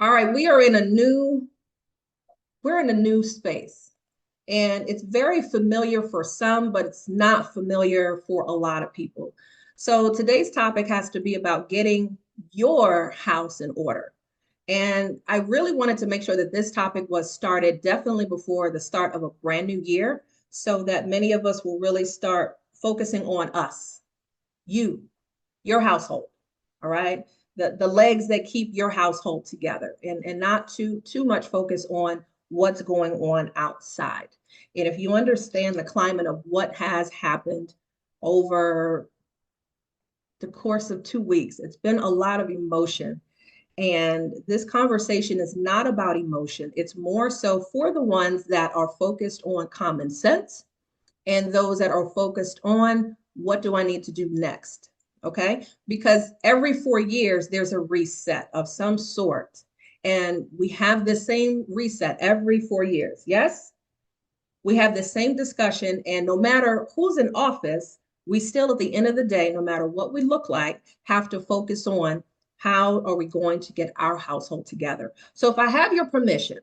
All right, we're in a new space. And it's very familiar for some, but it's not familiar for a lot of people. So today's topic has to be about getting your house in order. And I really wanted to make sure that this topic was started definitely before the start of a brand new year, so that many of us will really start focusing on us, you, your household. All right. The legs that keep your household together, and not too much focus on what's going on outside. And if you understand the climate of what has happened over the course of 2 weeks, it's been a lot of emotion. And this conversation is not about emotion. It's more so for the ones that are focused on common sense and those that are focused on what do I need to do next? Okay. Because every 4 years, there's a reset of some sort. And we have the same reset every 4 years. Yes. We have the same discussion. And no matter who's in office, we still, at the end of the day, no matter what we look like, have to focus on how are we going to get our household together. So if I have your permission,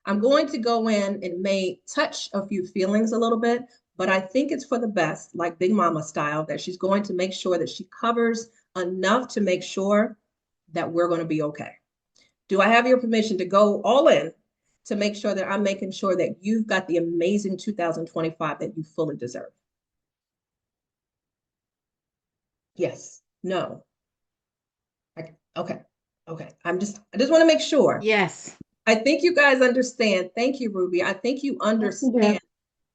I'm going to go in and may touch a few feelings a little bit, but I think it's for the best, like Big Mama style, that she's going to make sure that she covers enough to make sure that we're going to be okay. Do I have your permission to go all in to make sure that I'm making sure that you've got the amazing 2025 that you fully deserve? Yes. No. Okay. Okay. I just want to make sure. Yes. I think you guys understand. Thank you, Ruby. I think you Yes, we do. understand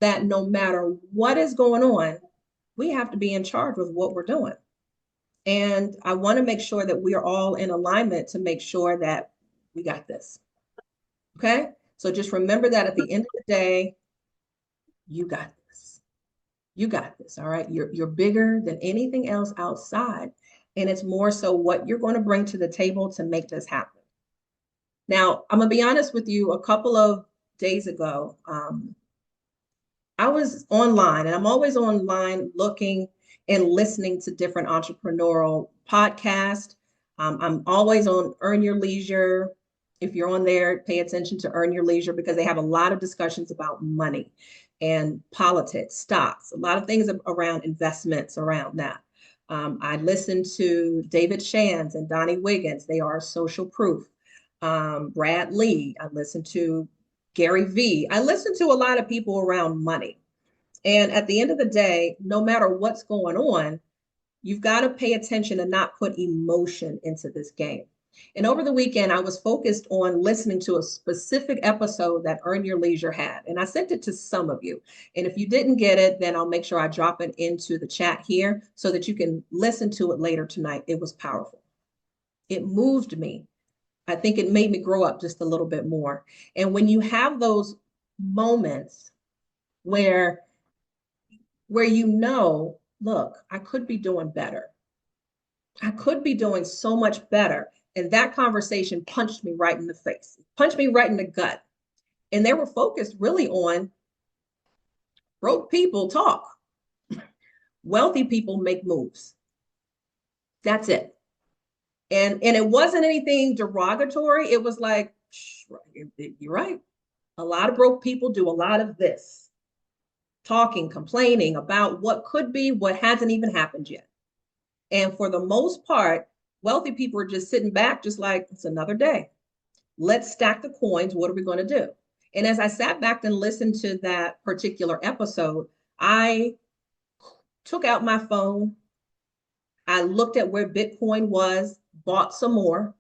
that no matter what is going on, we have to be in charge with what we're doing. And I want to make sure that we are all in alignment to make sure that we got this. Okay. So just remember that at the end of the day, you got this. You got this. All right. You're bigger than anything else outside. And it's more so what you're going to bring to the table to make this happen. Now, I'm going to be honest with you. A couple of days ago, I was online, and I'm always online looking and listening to different entrepreneurial podcasts. I'm always on Earn Your Leisure. If you're on there, pay attention to Earn Your Leisure, because they have a lot of discussions about money and politics, stocks, a lot of things around investments around that. I listen to David Shands and Donnie Wiggins. They are social proof. Brad Lee. I listen to Gary V. I listen to a lot of people around money. And at the end of the day, no matter what's going on, you've got to pay attention and not put emotion into this game. And over the weekend, I was focused on listening to a specific episode that Earn Your Leisure had. And I sent it to some of you. And if you didn't get it, then I'll make sure I drop it into the chat here so that you can listen to it later tonight. It was powerful. It moved me. I think it made me grow up just a little bit more. And when you have those moments where look, I could be doing better. I could be doing so much better. And that conversation punched me right in the face, punched me right in the gut. And they were focused really on broke people talk, wealthy people make moves. That's it. And it wasn't anything derogatory. It was like, you're right. A lot of broke people do a lot of this, talking, complaining about what could be, what hasn't even happened yet. And for the most part, wealthy people are just sitting back, just like, it's another day. Let's stack the coins. What are we going to do? And as I sat back and listened to that particular episode, I took out my phone. I looked at where Bitcoin was, bought some more.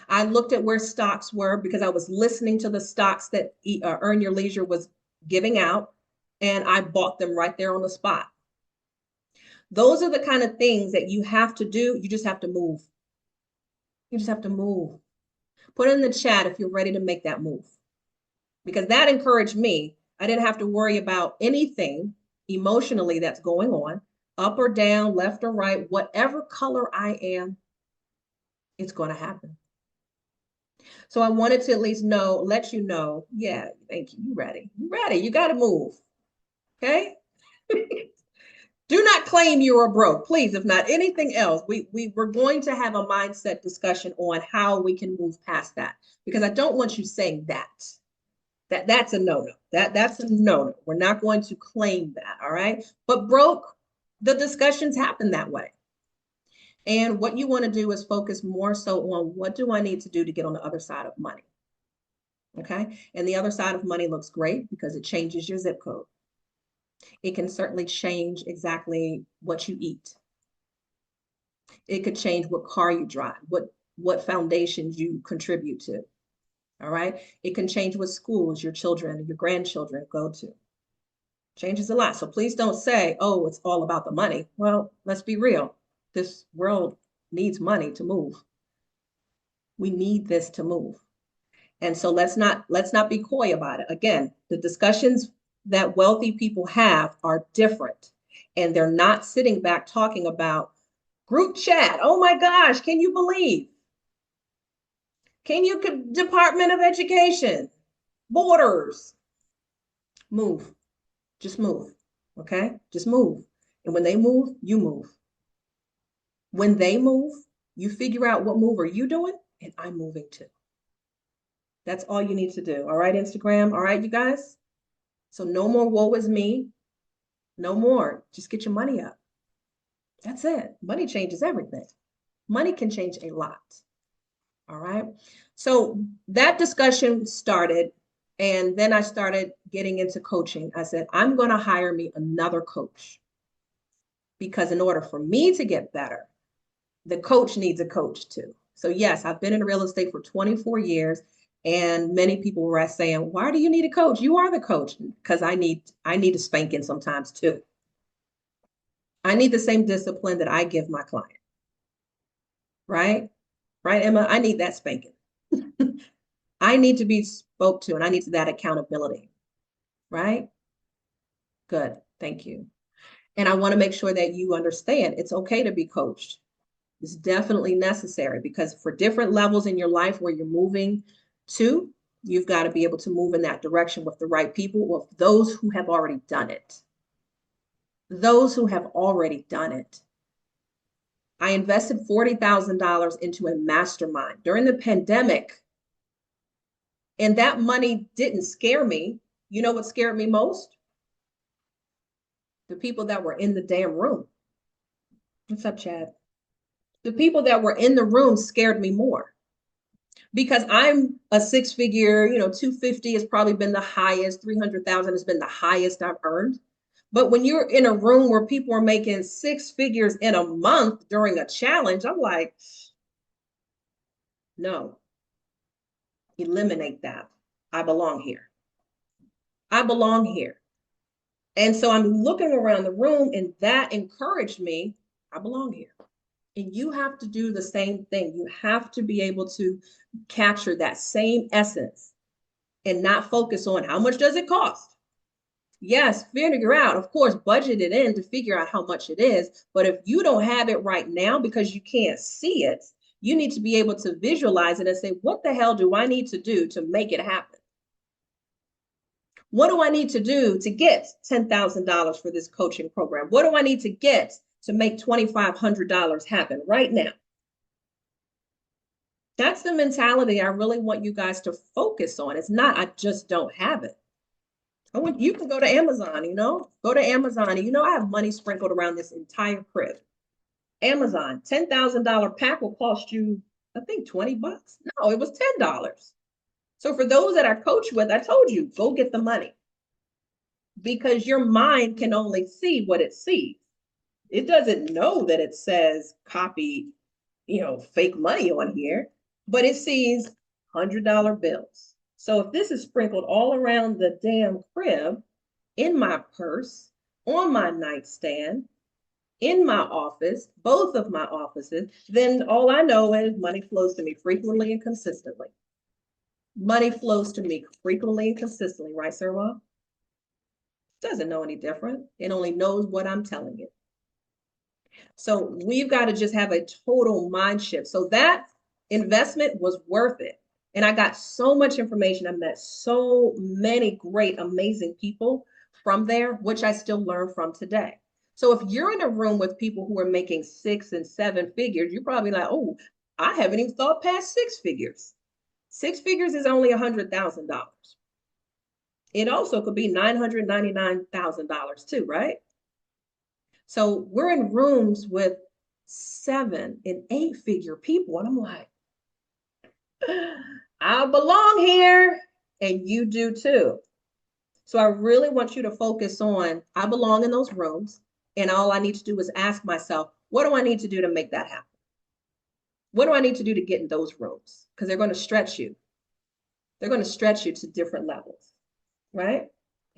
I looked at where stocks were because I was listening to the stocks that Earn Your Leisure was giving out, and I bought them right there on the spot. Those are the kind of things that you have to do. You just have to move. You just have to move. Put it in the chat if you're ready to make that move, because that encouraged me. I didn't have to worry about anything emotionally that's going on, up or down, left or right, whatever color I am, it's going to happen. So I wanted to at least let you know, yeah, thank you. You ready? You ready? You got to move. Okay. Do not claim you are broke, please. If not anything else, we're going to have a mindset discussion on how we can move past that, because I don't want you saying that. That's a no-no. That's a no-no. We're not going to claim that, all right? But broke, the discussions happen that way. And what you want to do is focus more so on what do I need to do to get on the other side of money? Okay. And the other side of money looks great because it changes your zip code. It can certainly change exactly what you eat. It could change what car you drive, what foundations you contribute to. All right. It can change what schools your children, your grandchildren go to. Changes a lot. So please don't say, oh, it's all about the money. Well, let's be real. This world needs money to move. We need this to move. And so let's not be coy about it. Again, the discussions that wealthy people have are different. And they're not sitting back talking about group chat. Oh my gosh, can you believe? Department of Education, borders, move. Just move. Okay? Just move. And when they move, you move. When they move, you figure out what move are you doing, and I'm moving too. That's all you need to do. All right, Instagram. All right, you guys. So no more woe is me. No more. Just get your money up. That's it. Money changes everything. Money can change a lot. All right. So that discussion started, and then I started getting into coaching. I said, I'm going to hire me another coach, because in order for me to get better, the coach needs a coach too. So yes, I've been in real estate for 24 years. And many people were saying, why do you need a coach? You are the coach. Because I need a spanking sometimes too. I need the same discipline that I give my client. Right? Right, Emma? I need that spanking. I need to be spoke to, and I need that accountability. Right? Good. Thank you. And I want to make sure that you understand it's okay to be coached. It's definitely necessary, because for different levels in your life where you're moving to, you've got to be able to move in that direction with the right people, or those who have already done it. Those who have already done it. I invested $40,000 into a mastermind during the pandemic, and that money didn't scare me. You know what scared me most? The people that were in the damn room. What's up, Chad? The people that were in the room scared me more, because I'm a six-figure, 250 has probably been the highest, 300,000 has been the highest I've earned. But when you're in a room where people are making six figures in a month during a challenge, I'm like, no, eliminate that. I belong here. I belong here. And so I'm looking around the room, and that encouraged me. I belong here. And you have to do the same thing. You have to be able to capture that same essence and not focus on how much does it cost. Yes, figure out, of course, budget it in to figure out how much it is. But if you don't have it right now because you can't see it, you need to be able to visualize it and say, what the hell do I need to do to make it happen? What do I need to do to get $10,000 for this coaching program? What do I need to get to make $2,500 happen right now? That's the mentality I really want you guys to focus on. It's not, I just don't have it. You can go to Amazon, go to Amazon, and I have money sprinkled around this entire crib. Amazon, $10,000 pack will cost you, I think, $20. No, it was $10. So for those that I coach with, I told you, go get the money, because your mind can only see what it sees. It doesn't know that it says copy, fake money on here, but it sees $100 bills. So if this is sprinkled all around the damn crib, in my purse, on my nightstand, in my office, both of my offices, then all I know is money flows to me frequently and consistently. Money flows to me frequently and consistently, right, Sirwa? Doesn't know any different. It only knows what I'm telling it. So we've got to just have a total mind shift. So that investment was worth it. And I got so much information. I met so many great, amazing people from there, which I still learn from today. So if you're in a room with people who are making 6 and 7 figures, you're probably like, oh, I haven't even thought past 6 figures. 6 figures is only $100,000. It also could be $999,000 too, right? So we're in rooms with 7 and 8 figure people. And I'm like, I belong here. And you do too. So I really want you to focus on, I belong in those rooms. And all I need to do is ask myself, what do I need to do to make that happen? What do I need to do to get in those rooms? Because they're going to stretch you. They're going to stretch you to different levels, right?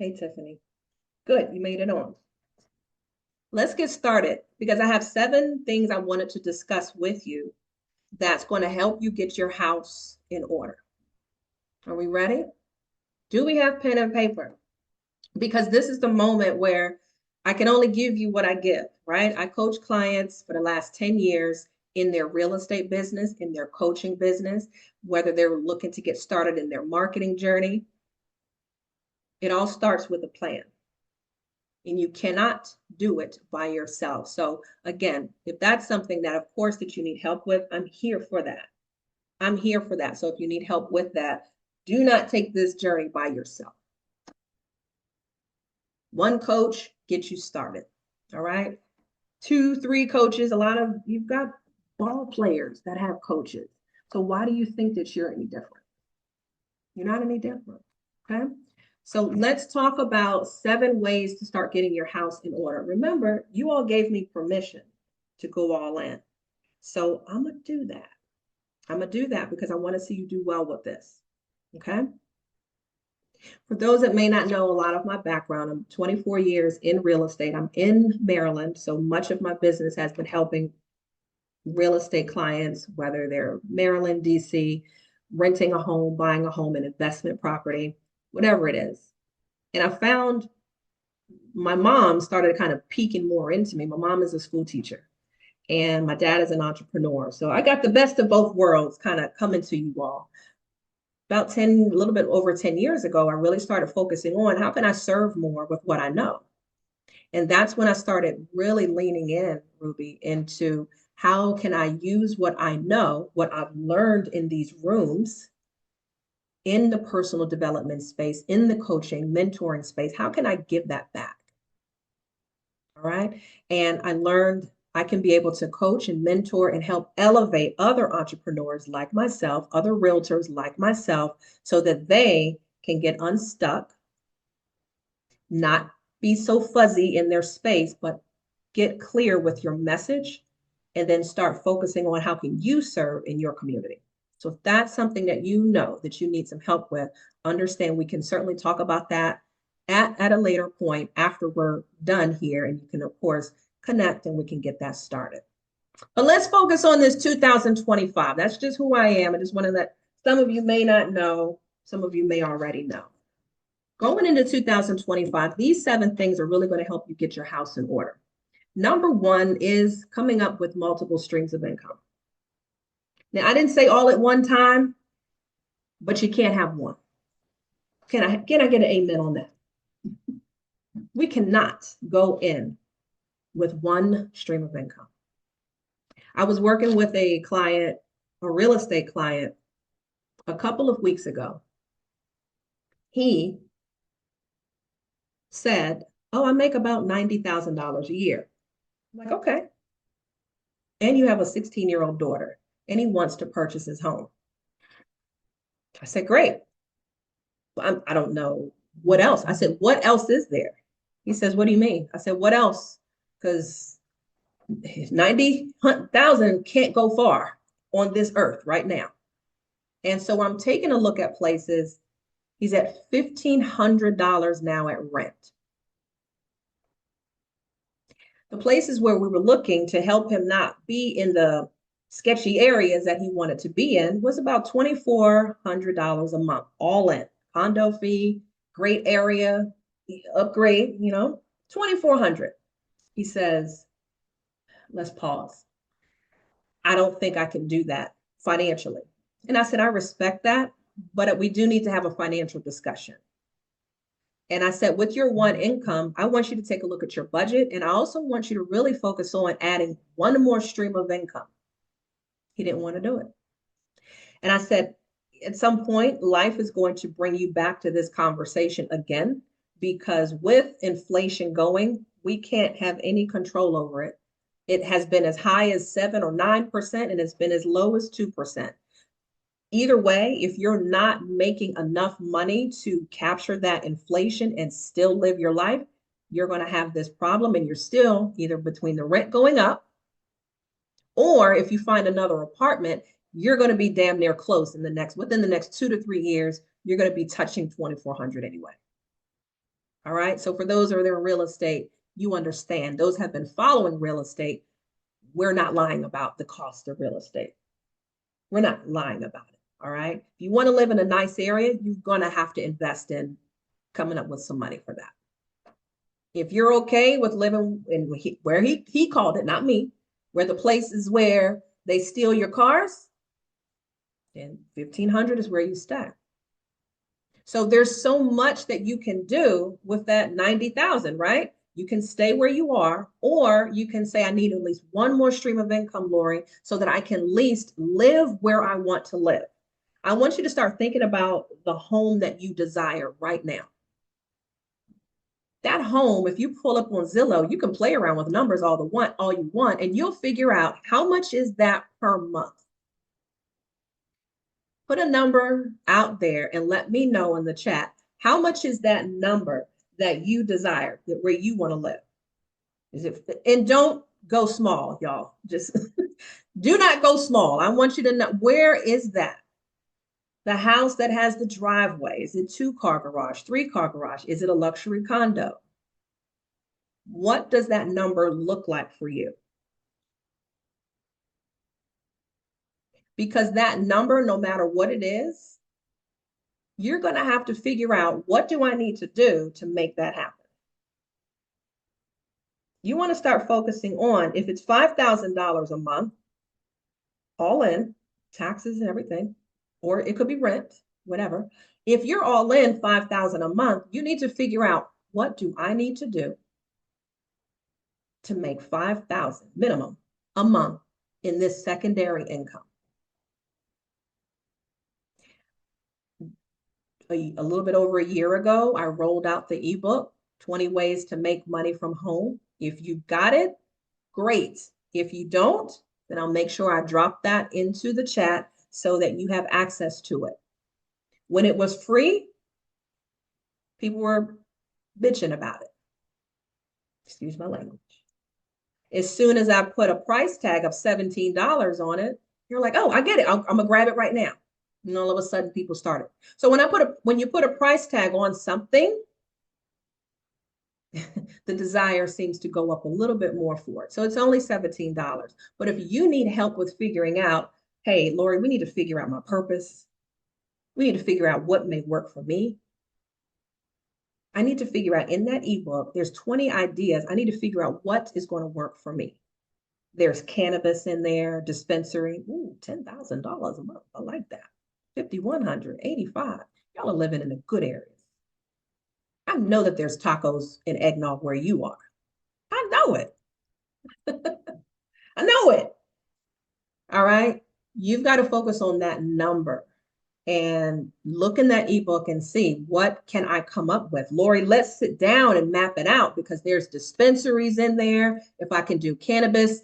Hey, Tiffany. Good, you made it on. Let's get started because I have 7 things I wanted to discuss with you that's going to help you get your house in order. Are we ready? Do we have pen and paper? Because this is the moment where I can only give you what I give, right? I coach clients for the last 10 years in their real estate business, in their coaching business, whether they're looking to get started in their marketing journey. It all starts with a plan. And you cannot do it by yourself. So again, if that's something that, of course, that you need help with, I'm here for that. I'm here for that. So if you need help with that, do not take this journey by yourself. One coach gets you started. All right. 2, 3 coaches. You've got ball players that have coaches. So why do you think that you're any different? You're not any different. Okay. So let's talk about 7 ways to start getting your house in order. Remember, you all gave me permission to go all in. So I'm going to do that. I'm going to do that because I want to see you do well with this. Okay. For those that may not know a lot of my background, I'm 24 years in real estate. I'm in Maryland. So much of my business has been helping real estate clients, whether they're Maryland, DC, renting a home, buying a home, an investment property, whatever it is. And I found my mom started kind of peeking more into me. My mom is a school teacher and my dad is an entrepreneur. So I got the best of both worlds kind of coming to you all. About a little bit over 10 years ago, I really started focusing on how can I serve more with what I know? And that's when I started really leaning in, Ruby, into how can I use what I know, what I've learned in these rooms, in the personal development space, in the coaching, mentoring space, how can I give that back? All right. And I learned I can be able to coach and mentor and help elevate other entrepreneurs like myself, other realtors like myself, so that they can get unstuck, not be so fuzzy in their space, but get clear with your message and then start focusing on how can you serve in your community. So if that's something that you know that you need some help with, understand we can certainly talk about that at a later point after we're done here. And you can, of course, connect and we can get that started. But let's focus on this 2025. That's just who I am. I just want to let some of you may not know, some of you may already know. Going into 2025, these 7 things are really going to help you get your house in order. Number 1 is coming up with multiple streams of income. Now, I didn't say all at one time, but you can't have one. Can I get an amen on that? We cannot go in with one stream of income. I was working with a client, a real estate client, a couple of weeks ago. He said, oh, I make about $90,000 a year. I'm like, okay. And you have a 16-year-old daughter, and he wants to purchase his home. I said, great. Well, I don't know what else. I said, what else is there? He says, what do you mean? I said, what else? Because 90,000 can't go far on this earth right now. And so I'm taking a look at places. He's at $1,500 now at rent. The places where we were looking to help him not be in the sketchy areas that he wanted to be in was about $2,400 a month, all in. Condo fee, great area, upgrade, $2,400. He says, let's pause. I don't think I can do that financially. And I said, I respect that, but we do need to have a financial discussion. And I said, with your one income, I want you to take a look at your budget. And I also want you to really focus on adding one more stream of income. He didn't want to do it. And I said, at some point, life is going to bring you back to this conversation again, because with inflation going, we can't have any control over it. It has been as high as 7 or 9%, and it's been as low as 2%. Either way, if you're not making enough money to capture that inflation and still live your life, you're going to have this problem, and you're still either between the rent going up, or if you find another apartment, you're going to be damn near close within the next 2 to 3 years, you're going to be touching 2,400 anyway. All right. So for those who are in real estate, you understand those have been following real estate. We're not lying about the cost of real estate. We're not lying about it. All right. If you want to live in a nice area, you're going to have to invest in coming up with some money for that. If you're okay with living in where he called it, not me, where the places where they steal your cars, then 1,500 is where you stay. So there's so much that you can do with that 90,000, right? You can stay where you are, or you can say, I need at least one more stream of income, Lorie, so that I can at least live where I want to live. I want you to start thinking about the home that you desire right now. That home, if you pull up on Zillow, you can play around with numbers all you want, and you'll figure out how much is that per month. Put a number out there and let me know in the chat, how much is that number that you desire, where you want to live? Is it, and don't go small, y'all. Just do not go small. I want you to know, where is that? The house that has the driveway, is it 2-car garage, 3-car garage? Is it a luxury condo? What does that number look like for you? Because that number, no matter what it is, you're going to have to figure out, what do I need to do to make that happen? You want to start focusing on, if it's $5,000 a month, all in, taxes and everything, or it could be rent, whatever. If you're all in $5,000 a month, you need to figure out, what do I need to do to make $5,000 minimum a month in this secondary income? A little bit over a year ago, I rolled out the ebook, 20 Ways to Make Money from Home. If you got it, great. If you don't, then I'll make sure I drop that into the chat so that you have access to it. When it was free, people were bitching about it. Excuse my language. As soon as I put a price tag of $17 on it, you're like, oh, I get it. I'm going to grab it right now. And all of a sudden people started. So when you put a price tag on something, the desire seems to go up a little bit more for it. So it's only $17. But if you need help with figuring out, hey, Lorie, we need to figure out my purpose. We need to figure out what may work for me. I need to figure out, in that ebook, there's 20 ideas. I need to figure out what is going to work for me. There's cannabis in there, dispensary. Ooh, $10,000 a month. I like that. 5,100, 85. Y'all are living in the good areas. I know that there's tacos and eggnog where you are. I know it. I know it. All right. You've got to focus on that number and look in that ebook and see, what can I come up with? Lorie, let's sit down and map it out, because there's dispensaries in there. If I can do cannabis,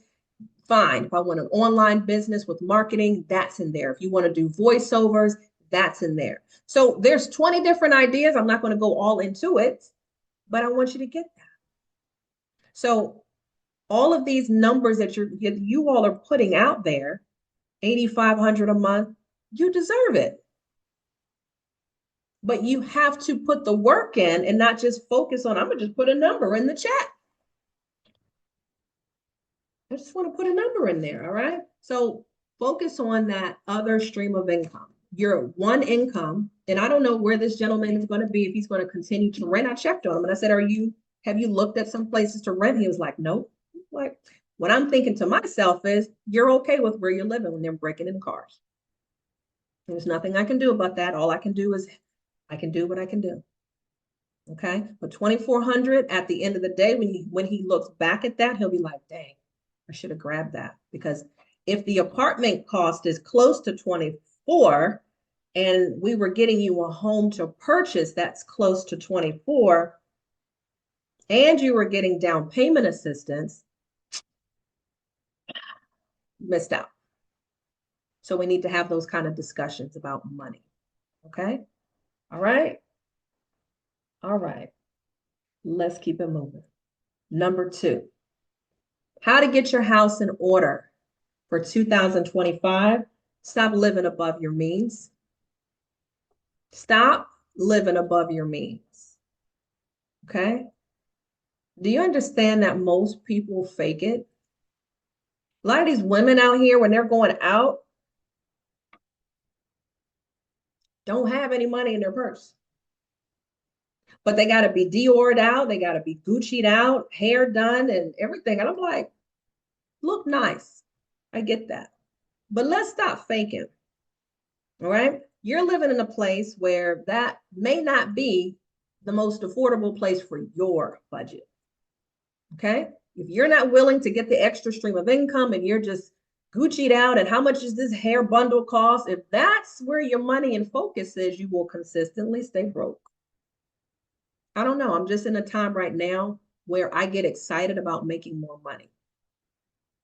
fine. If I want an online business with marketing, that's in there. If you want to do voiceovers, that's in there. So there's 20 different ideas. I'm not going to go all into it, but I want you to get that. So all of these numbers that you all are putting out there, 8,500 a month, you deserve it. But you have to put the work in and not just focus on, I'm going to just put a number in the chat. I just want to put a number in there, all right? So focus on that other stream of income. Your one income, and I don't know where this gentleman is going to be, if he's going to continue to rent. I checked on him and I said, have you looked at some places to rent? He was like, nope. Like, what I'm thinking to myself is, you're okay with where you're living when they're breaking in cars. There's nothing I can do about that. All I can do is, I can do what I can do. Okay. But 2,400 at the end of the day, when he looks back at that, he'll be like, dang, I should have grabbed that. Because if the apartment cost is close to 24 and we were getting you a home to purchase that's close to 24 and you were getting down payment assistance, missed out. So we need to have those kind of discussions about money. Okay. All right. All right. Let's keep it moving. Number 2, how to get your house in order for 2025. Stop living above your means. Stop living above your means. Okay. Do you understand that most people fake it? A lot of these women out here, when they're going out, don't have any money in their purse. But they got to be Diored out. They got to be Gucci'd out, hair done and everything. And I'm like, look nice. I get that. But let's stop faking. All right. You're living in a place where that may not be the most affordable place for your budget. Okay. If you're not willing to get the extra stream of income and you're just Gucci'd out and how much does this hair bundle cost? If that's where your money and focus is, you will consistently stay broke. I don't know. I'm just in a time right now where I get excited about making more money.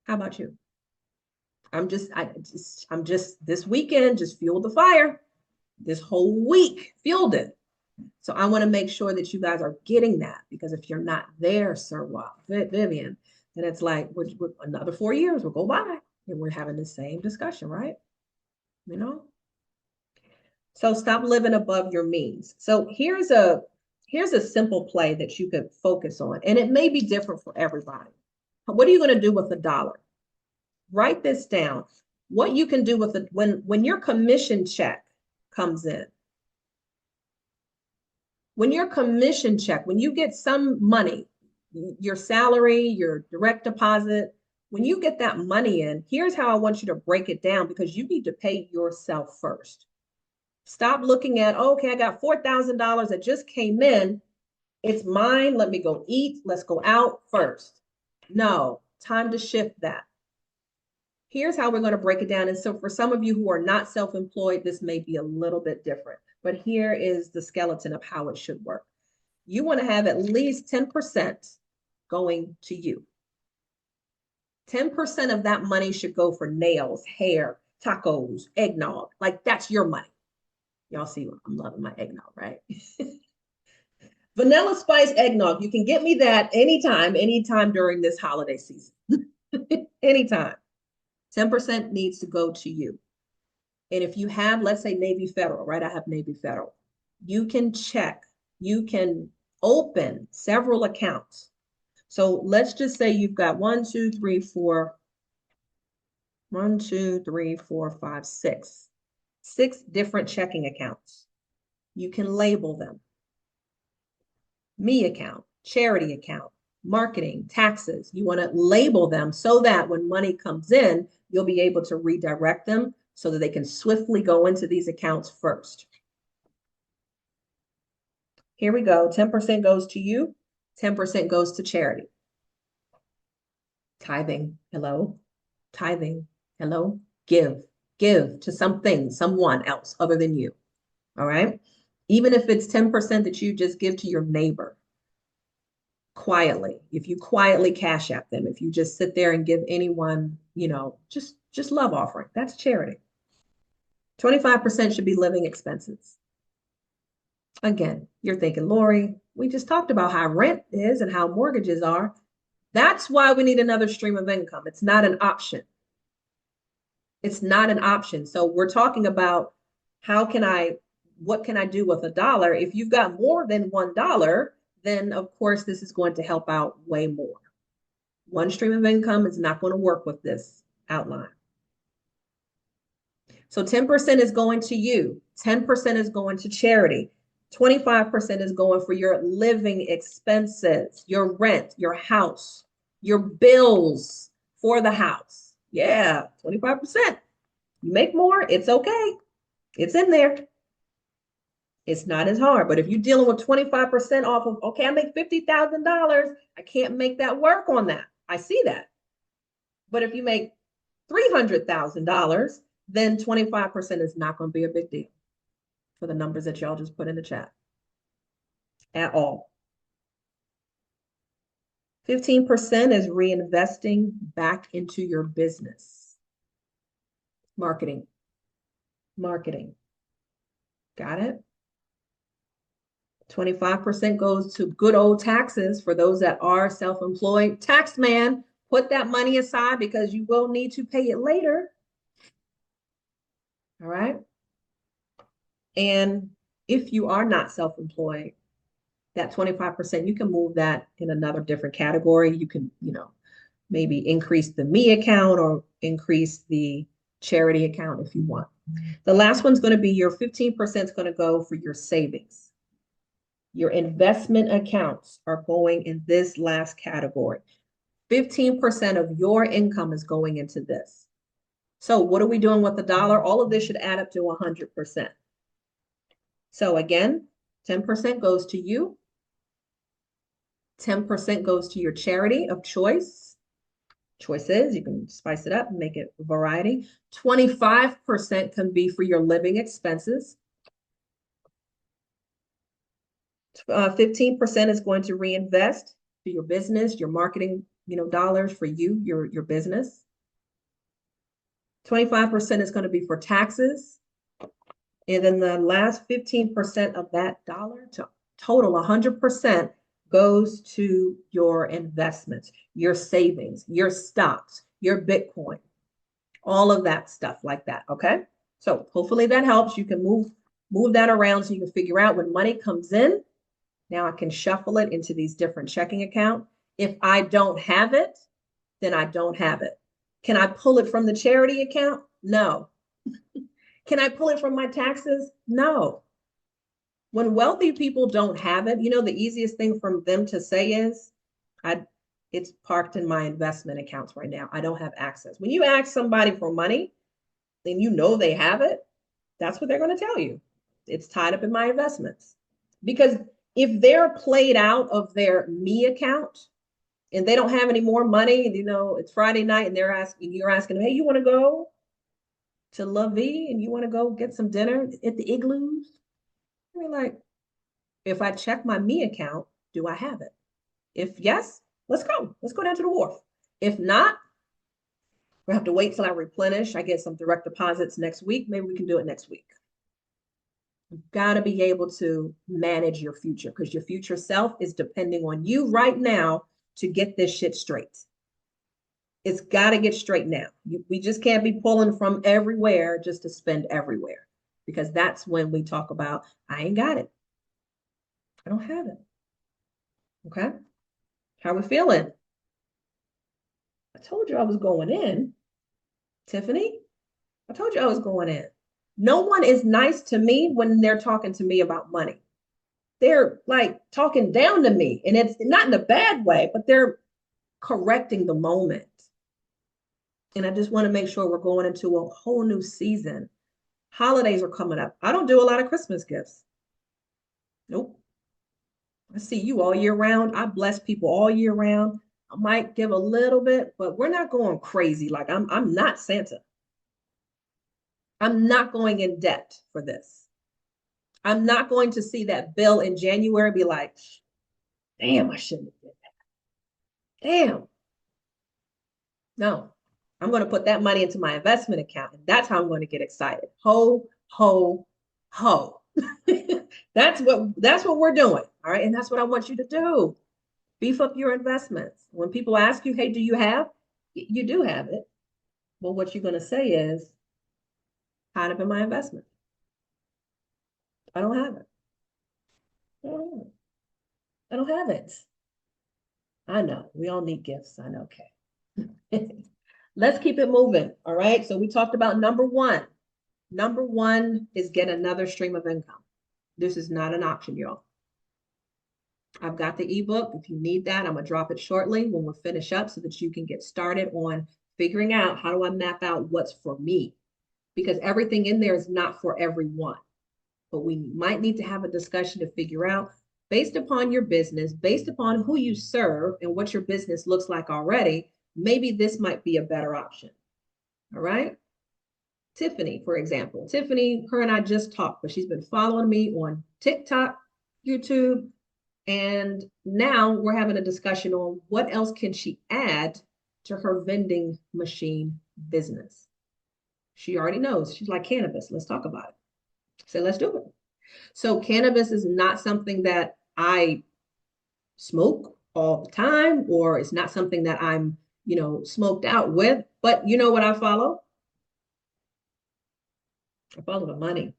How about you? I'm just this weekend, just fueled the fire. This whole week fueled it. So I want to make sure that you guys are getting that, because if you're not there, Sir Vivian, then it's like we're another 4 years will go by and we're having the same discussion, right? You know? So stop living above your means. So here's a simple play that you could focus on, and it may be different for everybody. What are you going to do with $1? Write this down. What you can do with it when your commission check comes in. When your commission check, when you get some money, your salary, your direct deposit, when you get that money in, here's how I want you to break it down, because you need to pay yourself first. Stop looking at, oh, okay, I got $4,000 that just came in. It's mine. Let me go eat. Let's go out first. No, time to shift that. Here's how we're going to break it down. And so for some of you who are not self-employed, this may be a little bit different, but here is the skeleton of how it should work. You want to have at least 10% going to you. 10% of that money should go for nails, hair, tacos, eggnog. Like that's your money. Y'all see, I'm loving my eggnog, right? Vanilla spice eggnog. You can get me that anytime during this holiday season. Anytime. 10% needs to go to you. And if you have, let's say Navy Federal, right? I have Navy Federal. You can check, you can open several accounts. So let's just say you've got 6 different checking accounts. You can label them. Me account, charity account, marketing, taxes. You want to label them so that when money comes in, you'll be able to redirect them so that they can swiftly go into these accounts first. Here we go. 10% goes to you. 10% goes to charity. Tithing. Hello. Tithing. Hello. Give to something, someone else other than you. All right. Even if it's 10% that you just give to your neighbor quietly, if you quietly cash app them, if you just sit there and give anyone, just love offering, that's charity. 25% should be living expenses. Again, you're thinking, Lorie, we just talked about how rent is and how mortgages are. That's why we need another stream of income. It's not an option. It's not an option. So we're talking about what can I do with $1? If you've got more than $1, then of course this is going to help out way more. One stream of income is not going to work with this outline. So 10% is going to you. 10% is going to charity. 25% is going for your living expenses, your rent, your house, your bills for the house. Yeah, 25%. You make more, it's okay. It's in there. It's not as hard. But if you're dealing with 25% off of, okay, I make $50,000, I can't make that work on that. I see that. But if you make $300,000, then 25% is not going to be a big deal for the numbers that y'all just put in the chat at all. 15% is reinvesting back into your business. Marketing. Got it? 25% goes to good old taxes for those that are self-employed. Tax man, put that money aside because you will need to pay it later. All right. And if you are not self-employed, that 25%, you can move that in another different category. You can, maybe increase the me account or increase the charity account if you want. The last one's going to be your 15% is going to go for your savings. Your investment accounts are going in this last category. 15% of your income is going into this. So what are we doing with the dollar? All of this should add up to 100%. So again, 10% goes to you. 10% goes to your charity of choices. You can spice it up and make it a variety. 25% can be for your living expenses. 15% is going to reinvest to your business, your marketing, dollars for you, your business. 25% is going to be for taxes. And then the last 15% of that dollar, to total 100%, goes to your investments, your savings, your stocks, your Bitcoin, all of that stuff like that. Okay. So hopefully that helps. You can move that around so you can figure out when money comes in. Now I can shuffle it into these different checking accounts. If I don't have it, then I don't have it. Can I pull it from the charity account? No. Can I pull it from my taxes? No. When wealthy people don't have it, the easiest thing for them to say is, it's parked in my investment accounts right now. I don't have access. When you ask somebody for money, then they have it. That's what they're going to tell you. It's tied up in my investments. Because if they're played out of their me account and they don't have any more money, it's Friday night and you're asking them, hey, you want to go to Lorie and you want to go get some dinner at the igloos? We're like, if I check my me account, do I have it? If yes, let's go. Let's go down to the wharf. If not, we'll have to wait till I replenish. I get some direct deposits next week. Maybe we can do it next week. You've got to be able to manage your future because your future self is depending on you right now to get this shit straight. It's got to get straight now. We just can't be pulling from everywhere just to spend everywhere. Because that's when we talk about, I ain't got it. I don't have it. Okay. How are we feeling? I told you I was going in. Tiffany, I told you I was going in. No one is nice to me when they're talking to me about money. They're like talking down to me, and it's not in a bad way, but they're correcting the moment. And I just want to make sure we're going into a whole new season. Holidays are coming up. I don't do a lot of Christmas gifts. Nope. I see you all year round. I bless people all year round. I might give a little bit, but we're not going crazy. Like I'm not Santa. I'm not going in debt for this. I'm not going to see that bill in January be like, damn, I shouldn't have did that. Damn. No, I'm going to put that money into my investment account. And that's how I'm going to get excited. Ho, ho, ho. That's what we're doing. All right. And that's what I want you to do. Beef up your investments. When people ask you, hey, do you have? You do have it. But what you're going to say is, tied up in my investment. I don't have it. I don't have it. I know. We all need gifts. I know. Okay. Let's keep it moving. All right. So we talked about number one. Number one is get another stream of income. This is not an option, y'all. I've got the ebook. If you need that, I'm going to drop it shortly when we finish up so that you can get started on figuring out how do I map out what's for me, because everything in there is not for everyone. but we might need to have a discussion to figure out, based upon your business, based upon who you serve and what your business looks like already, maybe this might be a better option. All right. Tiffany, for example. Tiffany, her and I just talked, but she's been following me on TikTok, YouTube, and now we're having a discussion on what else can she add to her vending machine business. She already knows. She's like, cannabis. Let's talk about it. So let's do it. So cannabis is not something that I smoke all the time, or it's not something that I'm, smoked out with. But you know what I follow? I follow the money.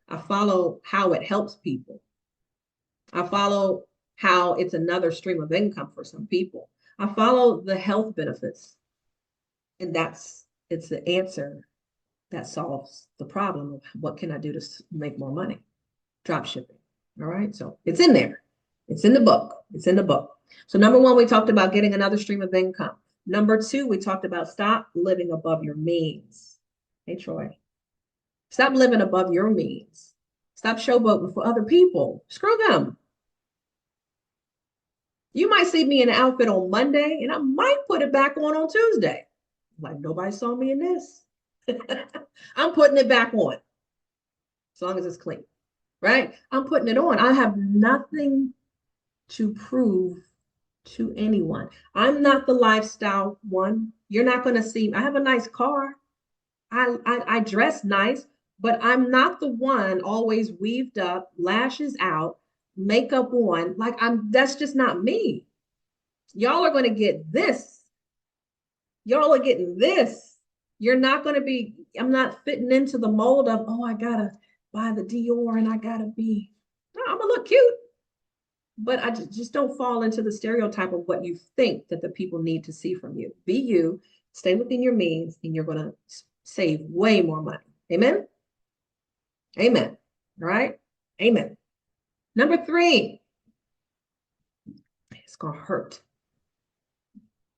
I follow how it helps people. I follow how it's another stream of income for some people. I follow the health benefits. And it's the answer that solves the problem of what can I do to make more money? Drop shipping. All right. So it's in there. It's in the book. It's in the book. So number one, we talked about getting another stream of income. Number two, we talked about stop living above your means. Hey, Troy. Stop living above your means. Stop showboating for other people. Screw them. You might see me in an outfit on Monday, and I might put it back on Tuesday. Like, nobody saw me in this. I'm putting it back on, as long as it's clean, right? I'm putting it on. I have nothing to prove to anyone. I'm not the lifestyle one. You're not going to see. I have a nice car. I dress nice, but I'm not the one always weaved up, lashes out, makeup on. Like, that's just not me. Y'all are going to get this. Y'all are getting this. You're not going to be, I'm not fitting into the mold of, oh, I got to buy the Dior and I got to be, no, I'm going to look cute. But I just don't fall into the stereotype of what you think that the people need to see from you. Be you, stay within your means, and you're going to save way more money. Amen? Amen. All right? Amen. Number three, it's going to hurt.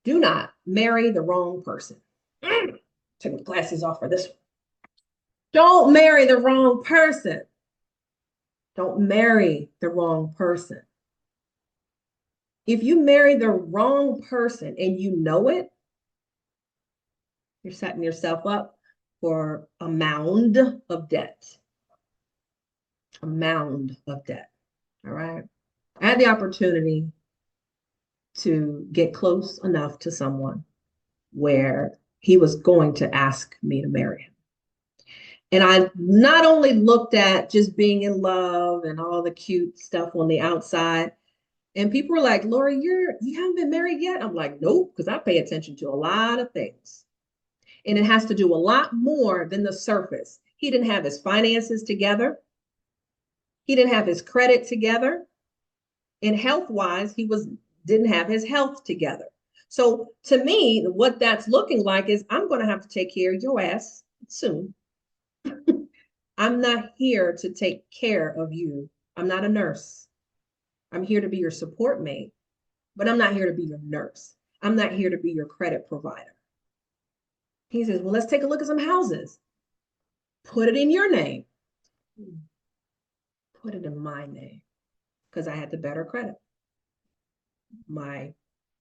Do not marry the wrong person. Take my glasses off for this one. Don't marry the wrong person. Don't marry the wrong person. If you marry the wrong person and you know it, you're setting yourself up for a mound of debt. A mound of debt. All right. I had the opportunity to get close enough to someone where he was going to ask me to marry him. And I not only looked at just being in love and all the cute stuff on the outside, and people were like, Lorie, you haven't been married yet? I'm like, nope, because I pay attention to a lot of things. And it has to do a lot more than the surface. He didn't have his finances together. He didn't have his credit together. And health-wise, didn't have his health together. So to me, what that's looking like is I'm going to have to take care of your ass soon. I'm not here to take care of you. I'm not a nurse. I'm here to be your support mate, but I'm not here to be your nurse. I'm not here to be your credit provider. He says, well, let's take a look at some houses. Put it in your name. Put it in my name, because I had the better credit. My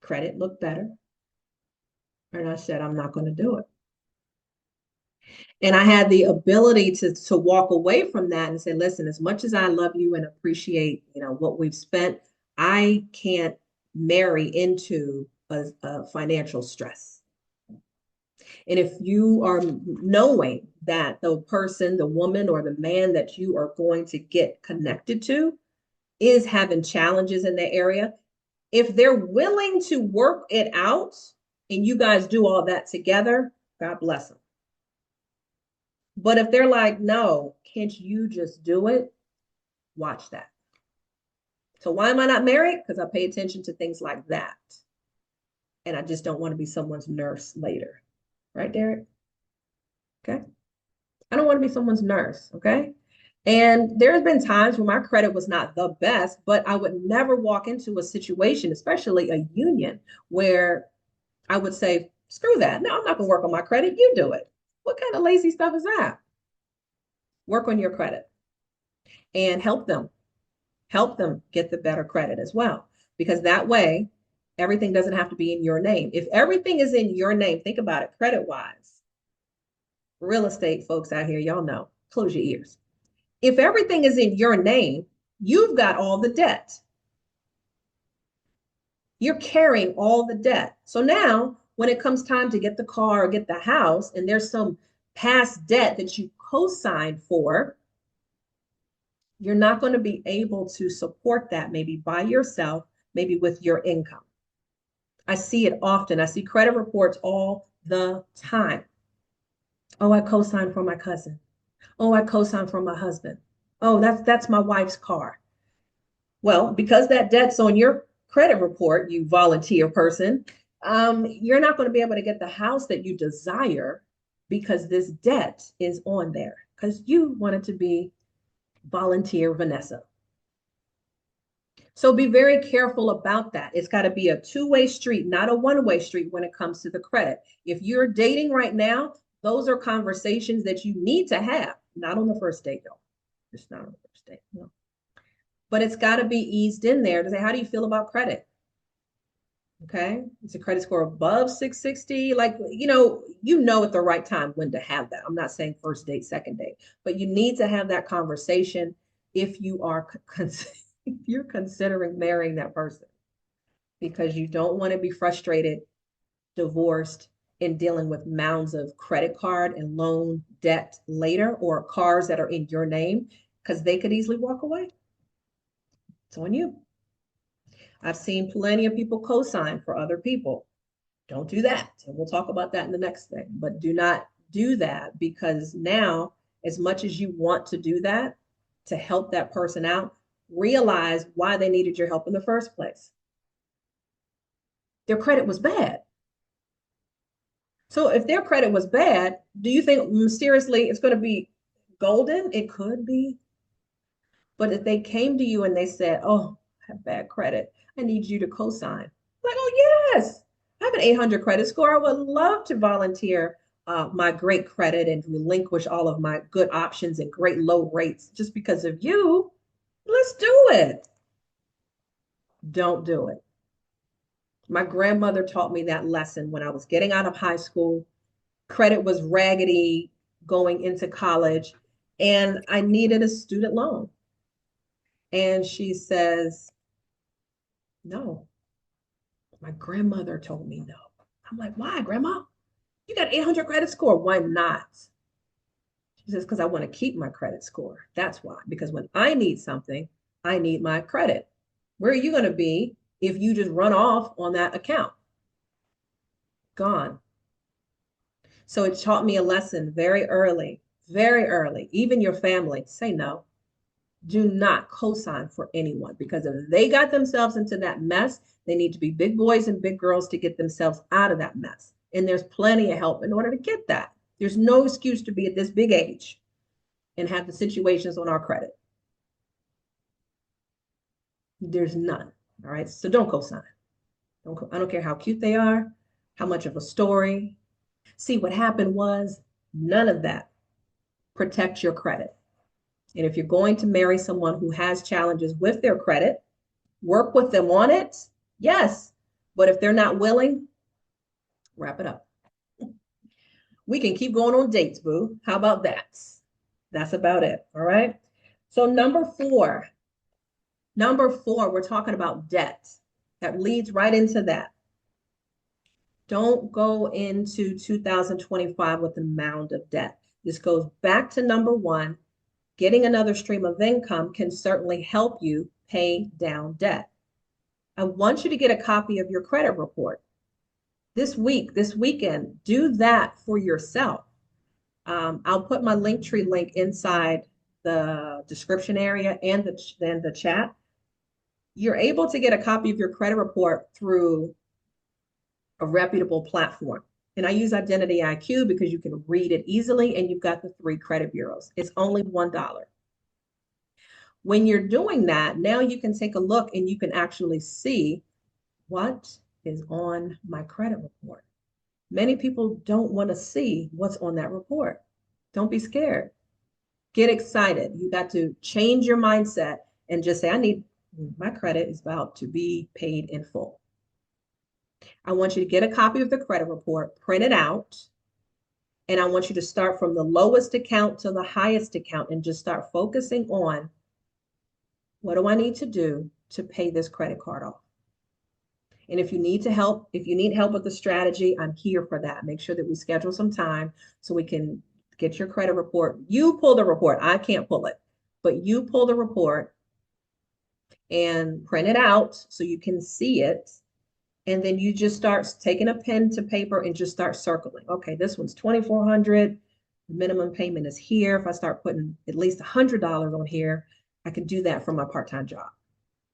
credit looked better. And I said, I'm not going to do it. And I had the ability to walk away from that and say, listen, as much as I love you and appreciate, what we've spent, I can't marry into a financial stress. And if you are knowing that the person, the woman or the man that you are going to get connected to is having challenges in that area, if they're willing to work it out and you guys do all that together, God bless them. But if they're like, no, can't you just do it? Watch that. So why am I not married? Because I pay attention to things like that. And I just don't want to be someone's nurse later. Right, Derek? Okay. I don't want to be someone's nurse. Okay. And there's been times when my credit was not the best, but I would never walk into a situation, especially a union, where I would say, screw that. No, I'm not going to work on my credit. You do it. What kind of lazy stuff is that? Work on your credit. and help them get the better credit as well. Because that way, everything doesn't have to be in your name. If everything is in your name, think about it credit wise. Real estate folks out here, y'all know, close your ears. If everything is in your name, you've got all the debt. You're carrying all the debt. So now, when it comes time to get the car or get the house, and there's some past debt that you co-signed for, you're not going to be able to support that maybe by yourself, maybe with your income. I see it often. I see credit reports all the time. Oh, I co-signed for my cousin. Oh, I co-signed for my husband. Oh, that's my wife's car. Well, because that debt's on your credit report, you volunteer person, you're not going to be able to get the house that you desire because this debt is on there because you wanted to be volunteer Vanessa. So be very careful about that. It's got to be a two-way street, not a one-way street when it comes to the credit. If you're dating right now, those are conversations that you need to have, not on the first date, though. Just not on the first date, no. But it's got to be eased in there to say, how do you feel about credit? Okay. It's a credit score above 660. Like, you know at the right time when to have that. I'm not saying first date, second date, but you need to have that conversation if you're considering marrying that person because you don't want to be frustrated, divorced, and dealing with mounds of credit card and loan debt later or cars that are in your name because they could easily walk away. It's on you. I've seen plenty of people co-sign for other people. Don't do that. And we'll talk about that in the next thing. But do not do that because now, as much as you want to do that to help that person out, realize why they needed your help in the first place. Their credit was bad. So if their credit was bad, do you think mysteriously it's going to be golden? It could be. But if they came to you and they said, oh, I have bad credit, I need you to co-sign. Like, oh, yes, I have an 800 credit score. I would love to volunteer my great credit and relinquish all of my good options and great low rates just because of you. Let's do it. Don't do it. My grandmother taught me that lesson when I was getting out of high school. Credit was raggedy going into college, and I needed a student loan. And she says, no, my grandmother told me no. I'm like, why, Grandma? You got 800 credit score. Why not? She says, because I want to keep my credit score. That's why. Because when I need something, I need my credit. Where are you going to be if you just run off on that account? Gone. So it taught me a lesson very early, very early. Even your family, say no. Do not co-sign for anyone because if they got themselves into that mess, they need to be big boys and big girls to get themselves out of that mess. And there's plenty of help in order to get that. There's no excuse to be at this big age and have the situations on our credit. There's none. All right. So don't co-sign. I don't care how cute they are, how much of a story. See, what happened was none of that protects your credit. And if you're going to marry someone who has challenges with their credit, work with them on it. Yes. But if they're not willing, wrap it up. We can keep going on dates, boo. How about that? That's about it. All right. So number four, we're talking about debt. That leads right into that. Don't go into 2025 with a mound of debt. This goes back to number one. Getting another stream of income can certainly help you pay down debt. I want you to get a copy of your credit report. This weekend, do that for yourself. I'll put my Linktree link inside the description area and the chat. You're able to get a copy of your credit report through a reputable platform. And I use Identity IQ because you can read it easily and you've got the 3 credit bureaus. It's only $1. When you're doing that, now you can take a look and you can actually see what is on my credit report. Many people don't want to see what's on that report. Don't be scared. Get excited. You got to change your mindset and just say, my credit is about to be paid in full. I want you to get a copy of the credit report, print it out, and I want you to start from the lowest account to the highest account and just start focusing on, what do I need to do to pay this credit card off? And if you need help with the strategy, I'm here for that. Make sure that we schedule some time so we can get your credit report. You pull the report. I can't pull it, but you pull the report and print it out so you can see it. And then you just start taking a pen to paper and just start circling. Okay, this one's $2,400. The minimum payment is here. If I start putting at least $100 on here, I can do that from my part-time job.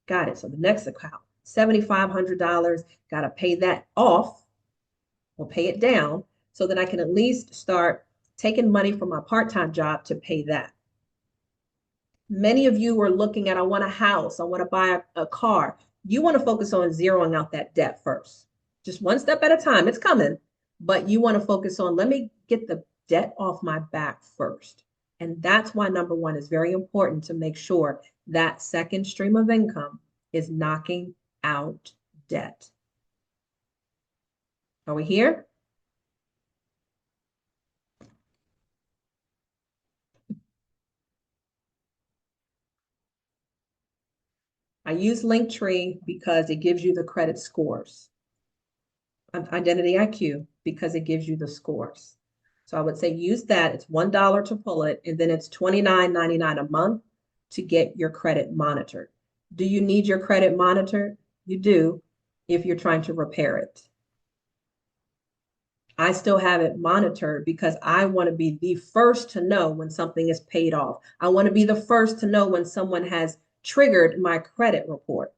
Got it. So the next account, $7,500, got to pay that off or pay it down so that I can at least start taking money from my part-time job to pay that. Many of you are looking at, I want a house, I want to buy a car. You want to focus on zeroing out that debt first. Just one step at a time. It's coming, but you want to focus on, let me get the debt off my back first. And that's why number one is very important, to make sure that second stream of income is knocking out debt. Are we here? I use Linktree because it gives you the credit scores. Identity IQ, because it gives you the scores. So I would say use that. It's $1 to pull it, and then it's $29.99 a month to get your credit monitored. Do you need your credit monitored? You do, if you're trying to repair it. I still have it monitored because I want to be the first to know when something is paid off. I want to be the first to know when someone has triggered my credit report.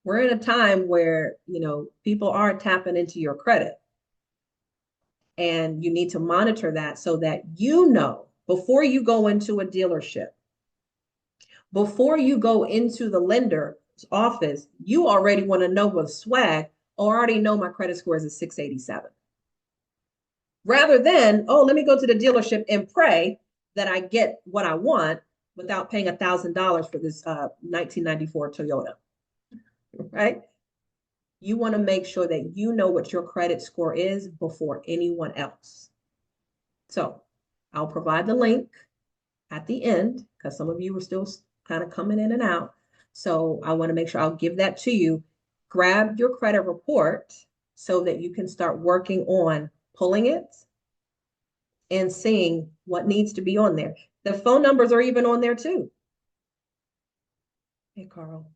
We're in a time where, people are tapping into your credit, and you need to monitor that so that before you go into a dealership, before you go into the lender's office, you already want to know with swag, or already know my credit score is a 687. Rather than, let me go to the dealership and pray that I get what I want without paying $1,000 for this 1994 Toyota, right? You want to make sure that you know what your credit score is before anyone else. So I'll provide the link at the end because some of you are still kind of coming in and out. So I want to make sure I'll give that to you. Grab your credit report so that you can start working on pulling it and seeing what needs to be on there. The phone numbers are even on there too. Hey, Carl.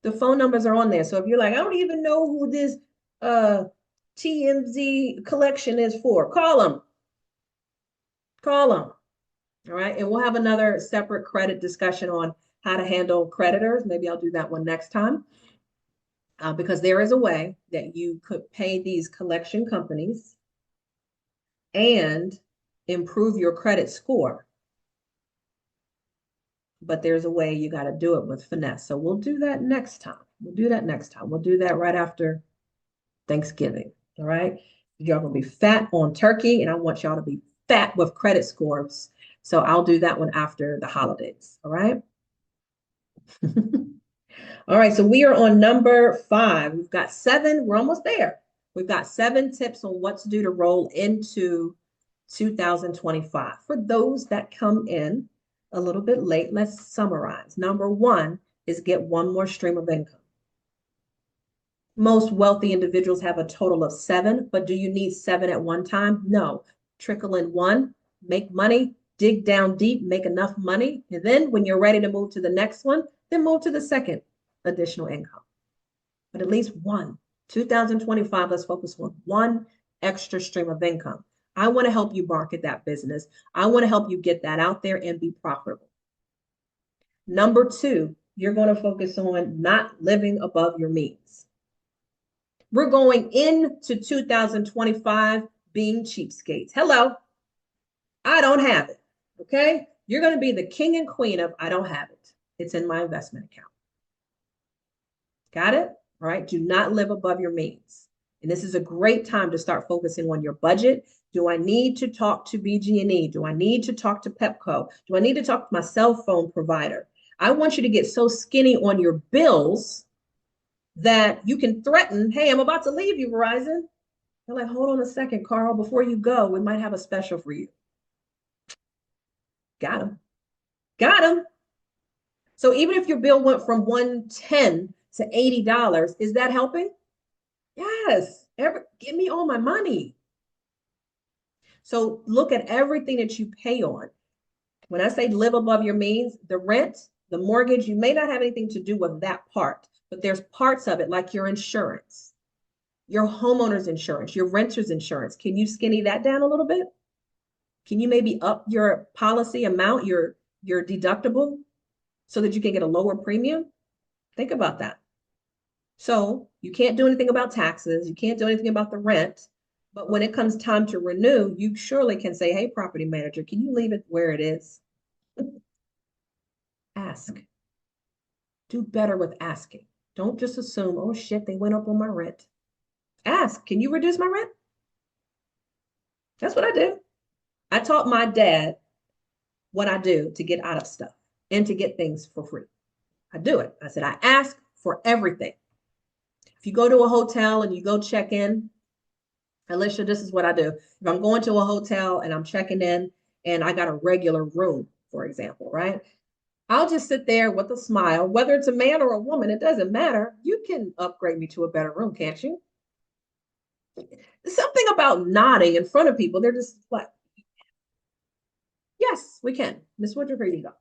The phone numbers are on there. So if you're like, I don't even know who this TMZ collection is for, call them. Call them. All right. And we'll have another separate credit discussion on how to handle creditors. Maybe I'll do that one next time. Because there is a way that you could pay these collection companies and improve your credit score. But there's a way you got to do it with finesse. So we'll do that next time. We'll do that right after Thanksgiving. All right. Y'all gonna be fat on turkey, and I want y'all to be fat with credit scores. So I'll do that one after the holidays. All right. All right. So we are on number 5. We've got 7. We're almost there. We've got 7 tips on what to do to roll into 2025. For those that come in a little bit late, let's summarize. Number 1 is get one more stream of income. Most wealthy individuals have a total of 7, but do you need 7 at one time? No. Trickle in 1, make money, dig down deep, make enough money, and then when you're ready to move to the next one, then move to the second additional income. But at least 1. 2025, let's focus on 1 extra stream of income. I want to help you market that business. I want to help you get that out there and be profitable. Number 2, you're going to focus on not living above your means. We're going into 2025 being cheapskates. Hello. I don't have it. Okay. You're going to be the king and queen of I don't have it. It's in my investment account. Got it? All right. Do not live above your means. And this is a great time to start focusing on your budget. Do I need to talk to BG&E? Do I need to talk to Pepco? Do I need to talk to my cell phone provider? I want you to get so skinny on your bills that you can threaten, hey, I'm about to leave you, Verizon. They're like, hold on a second, Carl, before you go, we might have a special for you. Got him. Got him. So even if your bill went from $110 to $80, is that helping? Yes. Give me all my money. So look at everything that you pay on. When I say live above your means, the rent, the mortgage, you may not have anything to do with that part, but there's parts of it like your insurance, your homeowner's insurance, your renter's insurance. Can you skinny that down a little bit? Can you maybe up your policy amount, your deductible, so that you can get a lower premium? Think about that. So you can't do anything about taxes. You can't do anything about the rent. But when it comes time to renew, you surely can say, hey, property manager, can you leave it where it is? Ask. Do better with asking. Don't just assume, oh shit, they went up on my rent. Ask, can you reduce my rent? That's what I do. I taught my dad what I do to get out of stuff and to get things for free. I do it. I said, I ask for everything. If you go to a hotel and you go check in, Alicia, this is what I do. If I'm going to a hotel and I'm checking in and I got a regular room, for example, right? I'll just sit there with a smile, whether it's a man or a woman, it doesn't matter. You can upgrade me to a better room, can't you? Something about nodding in front of people. They're just like, yes, we can. Miss Woodruff, here you go.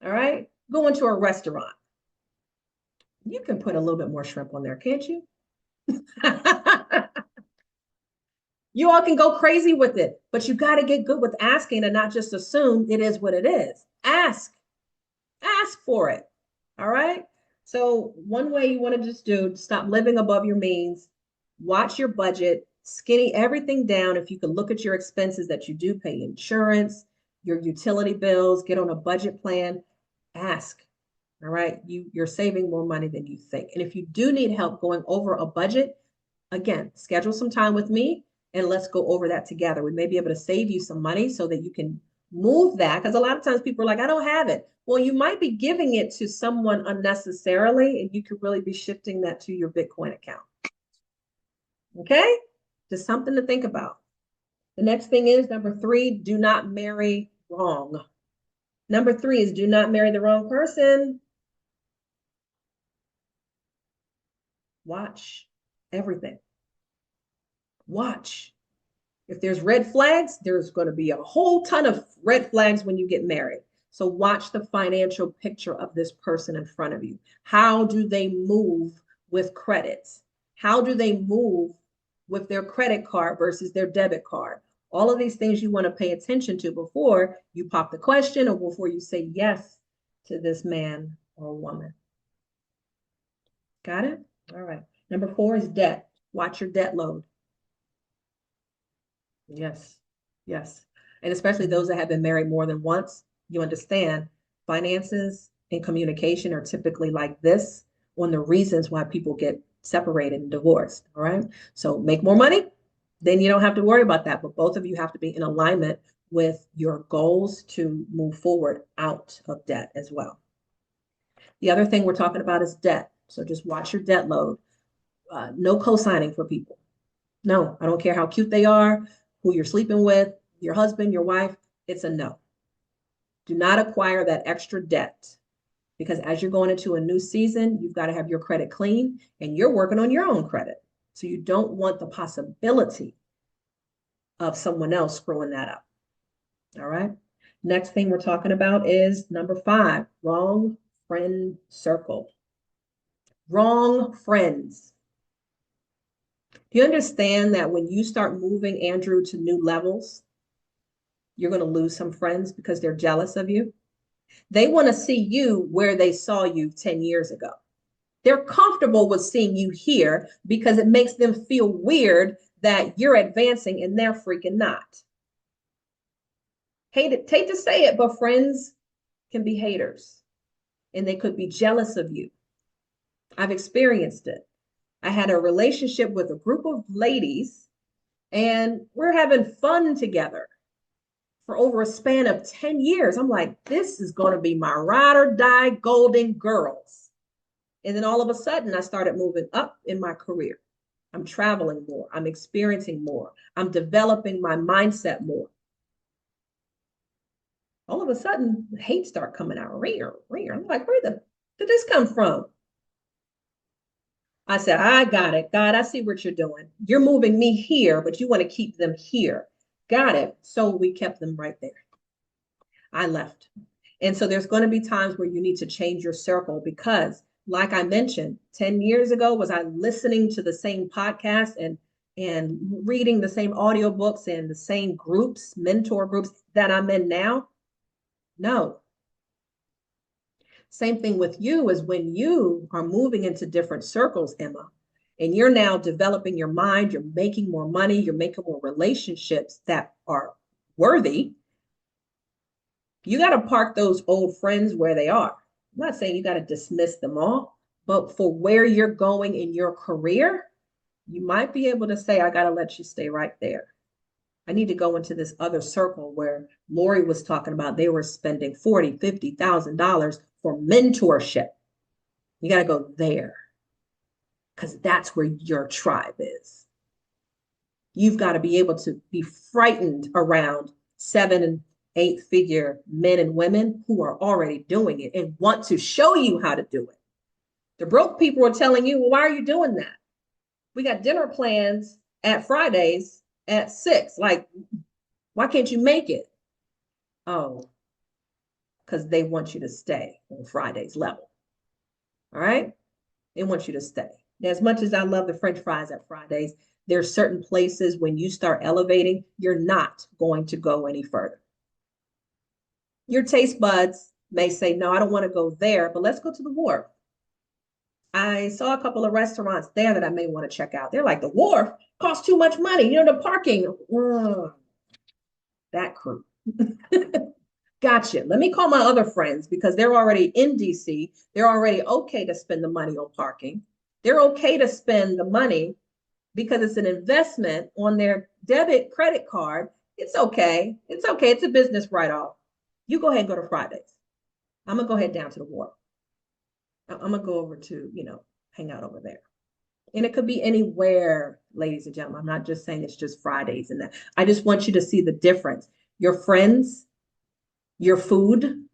All right. Going to a restaurant. You can put a little bit more shrimp on there, can't you? You all can go crazy with it, but you got to get good with asking and not just assume it is what it is. Ask for it. All right. So one way you want to just do, stop living above your means, watch your budget, skinny everything down. If you can look at your expenses that you do pay, insurance, your utility bills, get on a budget plan, ask. All right. You're saving more money than you think. And if you do need help going over a budget, again, schedule some time with me and let's go over that together. We may be able to save you some money so that you can move that. Because a lot of times people are like, I don't have it. Well, you might be giving it to someone unnecessarily, and you could really be shifting that to your Bitcoin account. Okay? Just something to think about. The next thing is number 3, do not marry wrong. Number 3 is do not marry the wrong person. Watch everything. Watch. If there's red flags, there's going to be a whole ton of red flags when you get married. So watch the financial picture of this person in front of you. How do they move with credits? How do they move with their credit card versus their debit card? All of these things you want to pay attention to before you pop the question or before you say yes to this man or woman. Got it? All right. Number 4 is debt. Watch your debt load. Yes. Yes. And especially those that have been married more than once, you understand finances and communication are typically like this on the reasons why people get separated and divorced. All right. So make more money, then you don't have to worry about that. But both of you have to be in alignment with your goals to move forward out of debt as well. The other thing we're talking about is debt. So just watch your debt load. No co-signing for people. No, I don't care how cute they are, who you're sleeping with, your husband, your wife, it's a no. Do not acquire that extra debt because as you're going into a new season, you've got to have your credit clean and you're working on your own credit. So you don't want the possibility of someone else screwing that up. All right. Next thing we're talking about is number 5, wrong friend circle. Wrong friends. Do you understand that when you start moving Andrew to new levels, you're going to lose some friends because they're jealous of you? They want to see you where they saw you 10 years ago. They're comfortable with seeing you here because it makes them feel weird that you're advancing and they're freaking not. Hate to say it, but friends can be haters and they could be jealous of you. I've experienced it. I had a relationship with a group of ladies, and we're having fun together for over a span of 10 years. I'm like, this is going to be my ride or die golden girls. And then all of a sudden, I started moving up in my career. I'm traveling more. I'm experiencing more. I'm developing my mindset more. All of a sudden, hate start coming out. Rear. I'm like, where did this come from? I said, I got it. God, I see what you're doing. You're moving me here, but you want to keep them here. Got it. So we kept them right there. I left. And so there's going to be times where you need to change your circle because, like I mentioned, 10 years ago, was I listening to the same podcast and reading the same audiobooks and the same groups, mentor groups that I'm in now? No. Same thing with you is when you are moving into different circles, Emma, and you're now developing your mind, you're making more money, you're making more relationships that are worthy. You got to park those old friends where they are. I'm not saying you got to dismiss them all, but for where you're going in your career, you might be able to say, I got to let you stay right there. I need to go into this other circle where Lorie was talking about they were spending $40,000, $50,000 for mentorship. You got to go there because that's where your tribe is. You've got to be able to be frightened around 7 and 8 figure men and women who are already doing it and want to show you how to do it. The broke people are telling you, well, why are you doing that? We got dinner plans at Fridays at 6. Like, why can't you make it? Oh, because they want you to stay on Friday's level. All right? They want you to stay. As much as I love the French fries at Fridays, there's certain places when you start elevating, you're not going to go any further. Your taste buds may say, no, I don't want to go there, but let's go to the Wharf. I saw a couple of restaurants there that I may want to check out. They're like, the Wharf costs too much money. You know, the parking. That crew. Gotcha. Let me call my other friends because they're already in DC. They're already okay to spend the money on parking. They're okay to spend the money because it's an investment on their debit credit card. It's okay. It's okay. It's a business write-off. You go ahead and go to Fridays. I'm going to go ahead down to the Wharf. I'm going to go over to, hang out over there. And it could be anywhere, ladies and gentlemen. I'm not just saying it's just Fridays and that. I just want you to see the difference. Your friends, your food,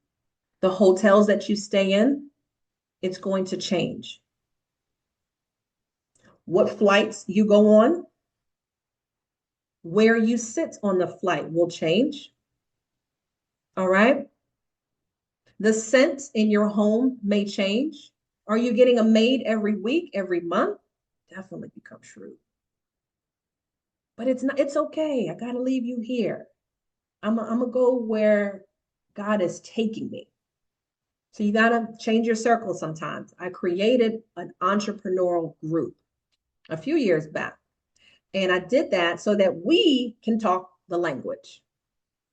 the hotels that you stay in, it's going to change. What flights you go on, where you sit on the flight will change. All right? The scent in your home may change. Are you getting a maid every week, every month? Definitely become shrewd. But it's okay. I got to leave you here. I'm going to go where God is taking me. So you got to change your circle sometimes. I created an entrepreneurial group a few years back. And I did that so that we can talk the language.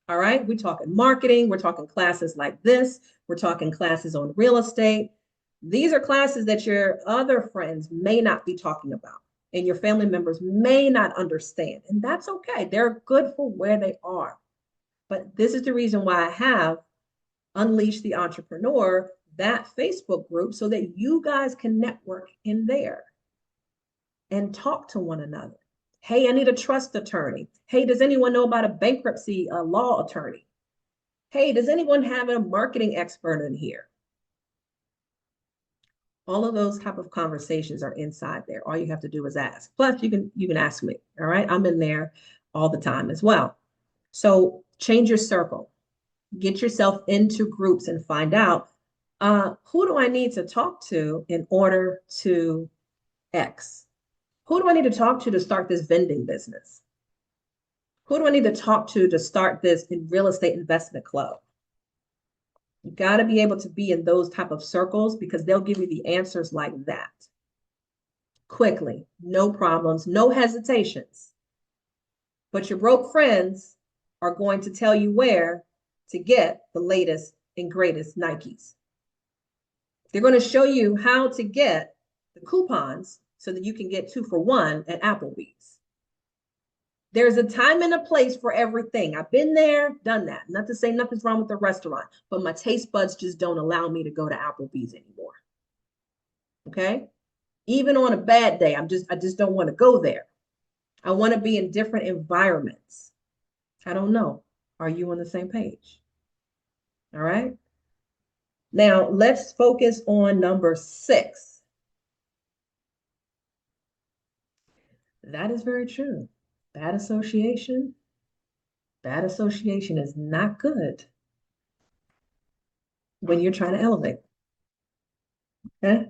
All right. We're talking marketing. We're talking classes like this. We're talking classes on real estate. These are classes that your other friends may not be talking about and your family members may not understand. And that's okay. They're good for where they are. But this is the reason why I have Unleash the Entrepreneur, that Facebook group, so that you guys can network in there and talk to one another. Hey, I need a trust attorney. Hey, does anyone know about a bankruptcy law attorney? Hey, does anyone have a marketing expert in here? All of those type of conversations are inside there. All you have to do is ask. Plus, you can ask me. All right. I'm in there all the time as well. So change your circle. Get yourself into groups and find out who do I need to talk to in order to X? Who do I need to talk to start this vending business? Who do I need to talk to start this in real estate investment club? You got to be able to be in those type of circles because they'll give you the answers like that. Quickly, no problems, no hesitations. But your broke friends are going to tell you where to get the latest and greatest Nikes. They're going to show you how to get the coupons so that you can get 2 for 1 at Applebee's. There's a time and a place for everything. I've been there, done that. Not to say nothing's wrong with the restaurant, but my taste buds just don't allow me to go to Applebee's anymore. Okay? Even on a bad day, I just don't want to go there. I want to be in different environments. I don't know. Are you on the same page? All right. Now let's focus on number 6. That is very true. Bad association. Bad association is not good when you're trying to elevate. Okay.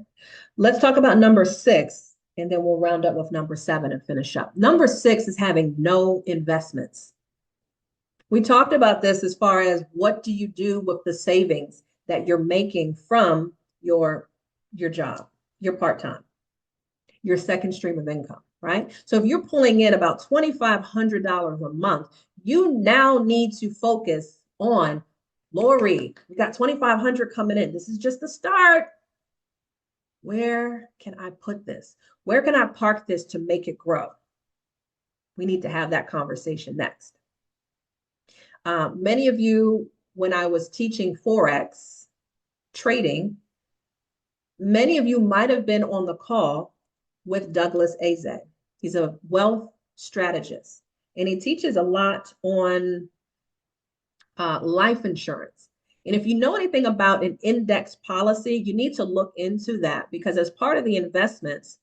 Let's talk about number 6, and then we'll round up with number 7 and finish up. Number 6 is having no investments. We talked about this as far as what do you do with the savings that you're making from your job, your part-time, your second stream of income, right? So if you're pulling in about $2,500 a month, you now need to focus on, Lorie, we got $2,500 coming in. This is just the start. Where can I put this? Where can I park this to make it grow? We need to have that conversation next. Many of you, when I was teaching Forex trading, many of you might have been on the call with Douglas Aze. He's a wealth strategist, and he teaches a lot on life insurance. And if you know anything about an index policy, you need to look into that, because as part of the investments,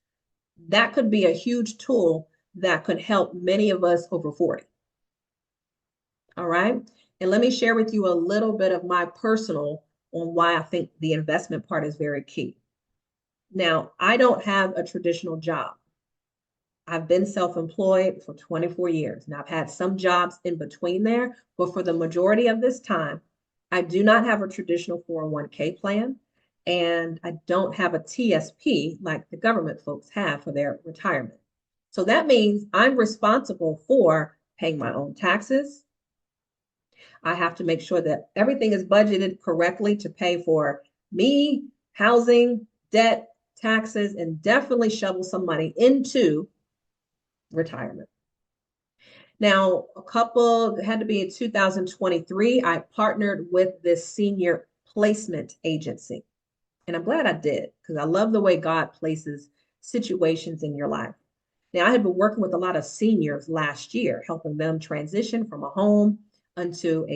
that could be a huge tool that could help many of us over 40. All right. And let me share with you a little bit of my personal on why I think the investment part is very key. Now, I don't have a traditional job. I've been self-employed for 24 years. Now, I've had some jobs in between there, but for the majority of this time, I do not have a traditional 401k plan, and I don't have a TSP like the government folks have for their retirement. So that means I'm responsible for paying my own taxes. I have to make sure that everything is budgeted correctly to pay for me, housing, debt, taxes, and definitely shovel some money into retirement. Now, it had to be in 2023, I partnered with this senior placement agency. And I'm glad I did, because I love the way God places situations in your life. Now, I had been working with a lot of seniors last year, helping them transition from a home unto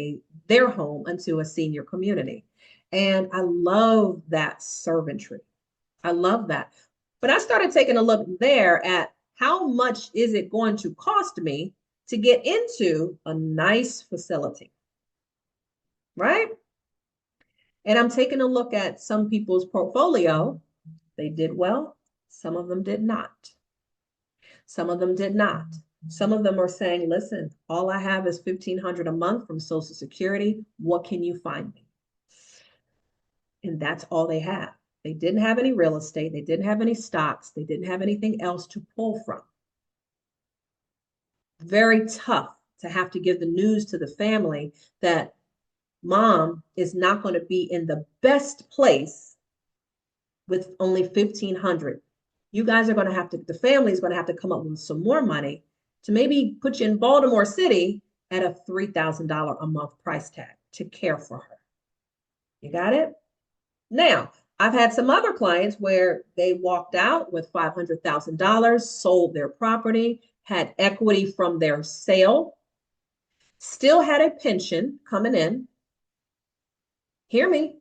their home unto a senior community. And I love that servantry. I love that. But I started taking a look there at how much is it going to cost me to get into a nice facility, right? And I'm taking a look at some people's portfolio. They did well. Some of them did not. Some of them did not. Some of them are saying, listen, all I have is $1,500 a month from Social Security. What can you find me? And that's all they have. They didn't have any real estate. They didn't have any stocks. They didn't have anything else to pull from. Very tough to have to give the news to the family that mom is not going to be in the best place with only $1,500. You guys are going to have to, the family is going to have to come up with some more money to maybe put you in Baltimore City at a $3,000 a month price tag to care for her. You got it? Now, I've had some other clients where they walked out with $500,000, sold their property, had equity from their sale, still had a pension coming in. Hear me.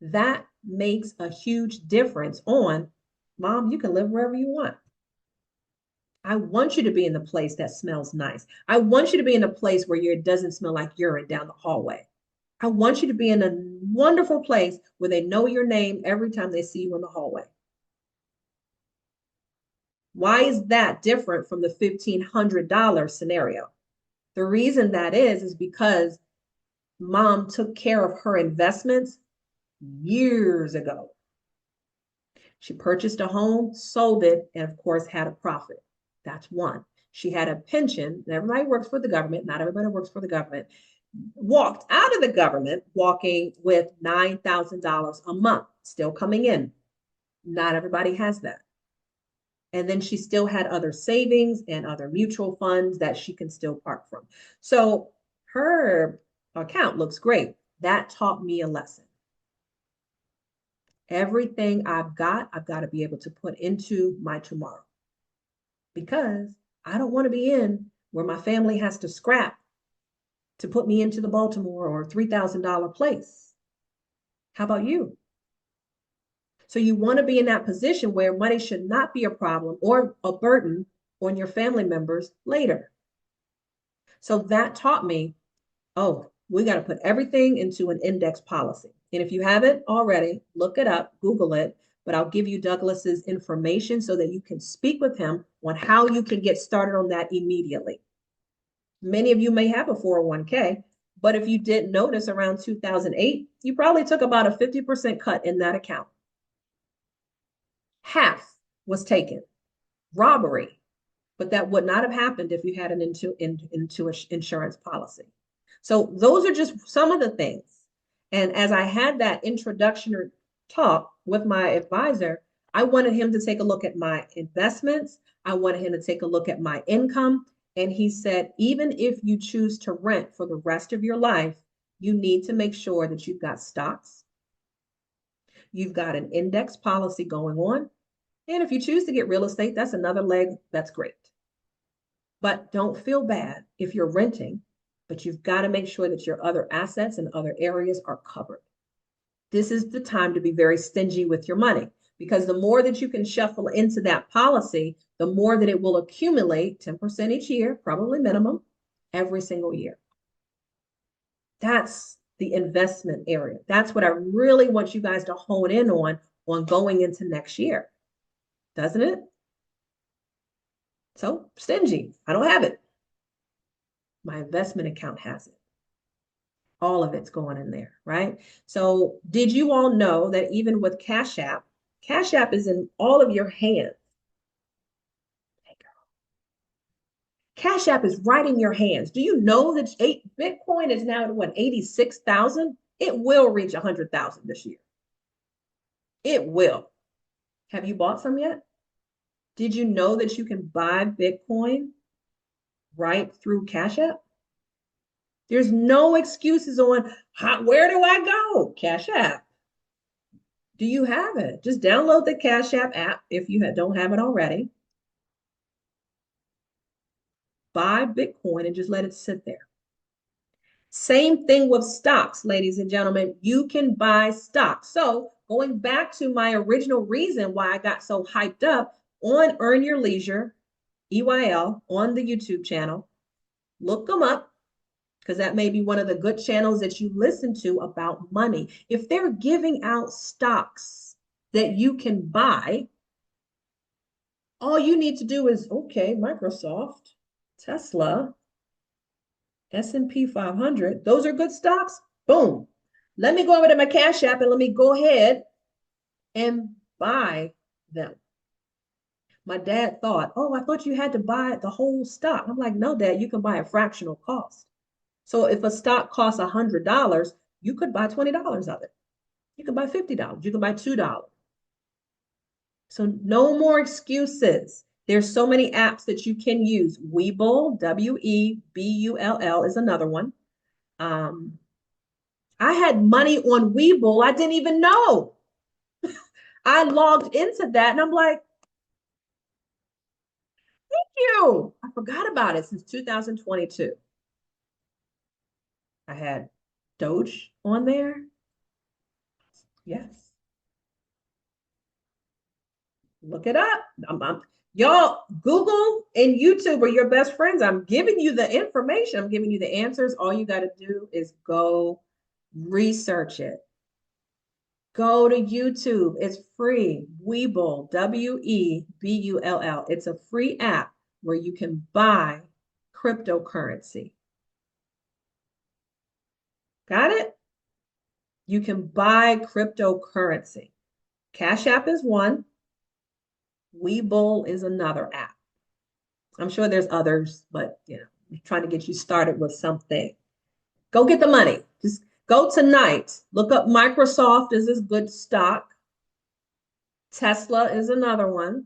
That makes a huge difference on, mom, you can live wherever you want. I want you to be in the place that smells nice. I want you to be in a place where it doesn't smell like urine down the hallway. I want you to be in a wonderful place where they know your name every time they see you in the hallway. Why is that different from the $1,500 scenario? The reason that is because mom took care of her investments years ago. She purchased a home, sold it, and of course had a profit. That's one. She had a pension. Everybody works for the government. Not everybody works for the government. Walked out of the government walking with $9,000 a month, still coming in. Not everybody has that. And then she still had other savings and other mutual funds that she can still park from. So her account looks great. That taught me a lesson. Everything I've got to be able to put into my tomorrow, because I don't want to be in where my family has to scrap to put me into the Baltimore or $3,000 place. How about you? So you want to be in that position where money should not be a problem or a burden on your family members later. So that taught me, oh, we got to put everything into an index policy. And if you haven't already, look it up, Google it, but I'll give you Douglas's information so that you can speak with him on how you can get started on that immediately. Many of you may have a 401k, but if you didn't notice around 2008, you probably took about a 50% cut in that account. Half was taken. Robbery. But that would not have happened if you had an insurance policy. So those are just some of the things. And as I had that introductory talk with my advisor, I wanted him to take a look at my investments. I wanted him to take a look at my income. And he said, even if you choose to rent for the rest of your life, you need to make sure that you've got stocks. You've got an index policy going on. And if you choose to get real estate, that's another leg. That's great. But don't feel bad if you're renting, but you've got to make sure that your other assets and other areas are covered. This is the time to be very stingy with your money, because the more that you can shuffle into that policy, the more that it will accumulate 10% each year, probably minimum, every single year. That's the investment area. That's what I really want you guys to hone in on going into next year. Doesn't it? So stingy. I don't have it. My investment account has it. All of it's going in there, right? So did you all know that even with Cash App is in all of your hands. Hey, girl. Cash App is right in your hands. Do you know that Bitcoin is now at what, 86,000? It will reach 100,000 this year. It will. Have you bought some yet? Did you know that you can buy Bitcoin right through Cash App? There's no excuses on where do I go? Cash App. Do you have it? Just download the Cash app if you don't have it already. Buy Bitcoin and just let it sit there. Same thing with stocks, ladies and gentlemen. You can buy stocks. So going back to my original reason why I got so hyped up on Earn Your Leisure, EYL, on the YouTube channel, look them up, because that may be one of the good channels that you listen to about money. If they're giving out stocks that you can buy, all you need to do is, okay, Microsoft, Tesla, S&P 500, those are good stocks. Boom. Let me go over to my Cash App and let me go ahead and buy them. My dad thought, oh, I thought you had to buy the whole stock. I'm like, no, Dad, you can buy a fractional cost. So if a stock costs $100, you could buy $20 of it. You could buy $50. You could buy $2. So no more excuses. There's so many apps that you can use. Webull, Webull is another one. I had money on Webull. I didn't even know. I logged into that and I'm like, thank you. I forgot about it since 2022. I had Doge on there. Yes. Look it up. Y'all, Google and YouTube are your best friends. I'm giving you the information. I'm giving you the answers. All you got to do is go research it. Go to YouTube. It's free. Webull, Webull. It's a free app where you can buy cryptocurrency. Got it? You can buy cryptocurrency. Cash App is one. Webull is another app. I'm sure there's others, but I'm trying to get you started with something. Go get the money. Just go tonight. Look up Microsoft is a good stock. Tesla is another one.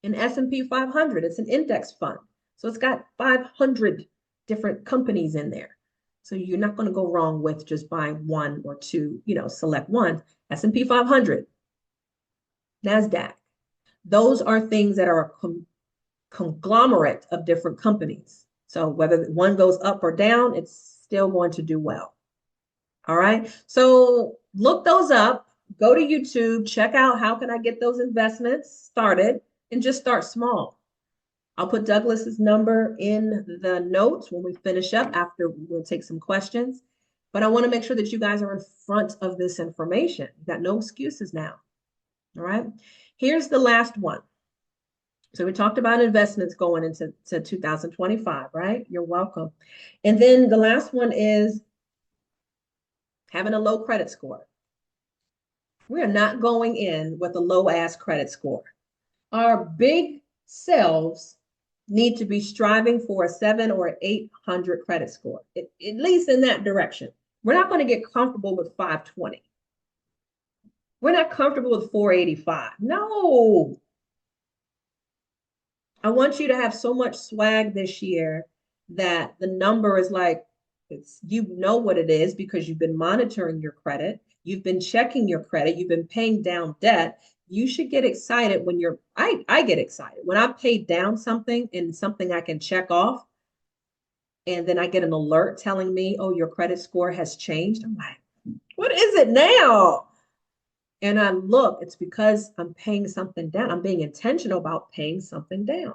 An S&P 500, it's an index fund. So it's got 500 different companies in there. So you're not going to go wrong with just buying one or two, select one. S&P 500, NASDAQ. Those are things that are a conglomerate of different companies. So whether one goes up or down, it's still going to do well. All right. So look those up, go to YouTube, check out how can I get those investments started, and just start small. I'll put Douglas's number in the notes when we finish up after we'll take some questions. But I want to make sure that you guys are in front of this information. You've got no excuses now. All right. Here's the last one. So we talked about investments going into 2025, right? You're welcome. And then the last one is having a low credit score. We are not going in with a low ass credit score. Our big selves need to be striving for a 700 or 800 credit score, at least in that direction. We're not going to get comfortable with 520. We're not comfortable with 485. No. I want you to have so much swag this year that the number is like, you know what it is because you've been monitoring your credit. You've been checking your credit. You've been paying down debt. You should get excited when I get excited when I pay down something and something I can check off. And then I get an alert telling me, oh, your credit score has changed. I'm like, what is it now? And I look, it's because I'm paying something down. I'm being intentional about paying something down.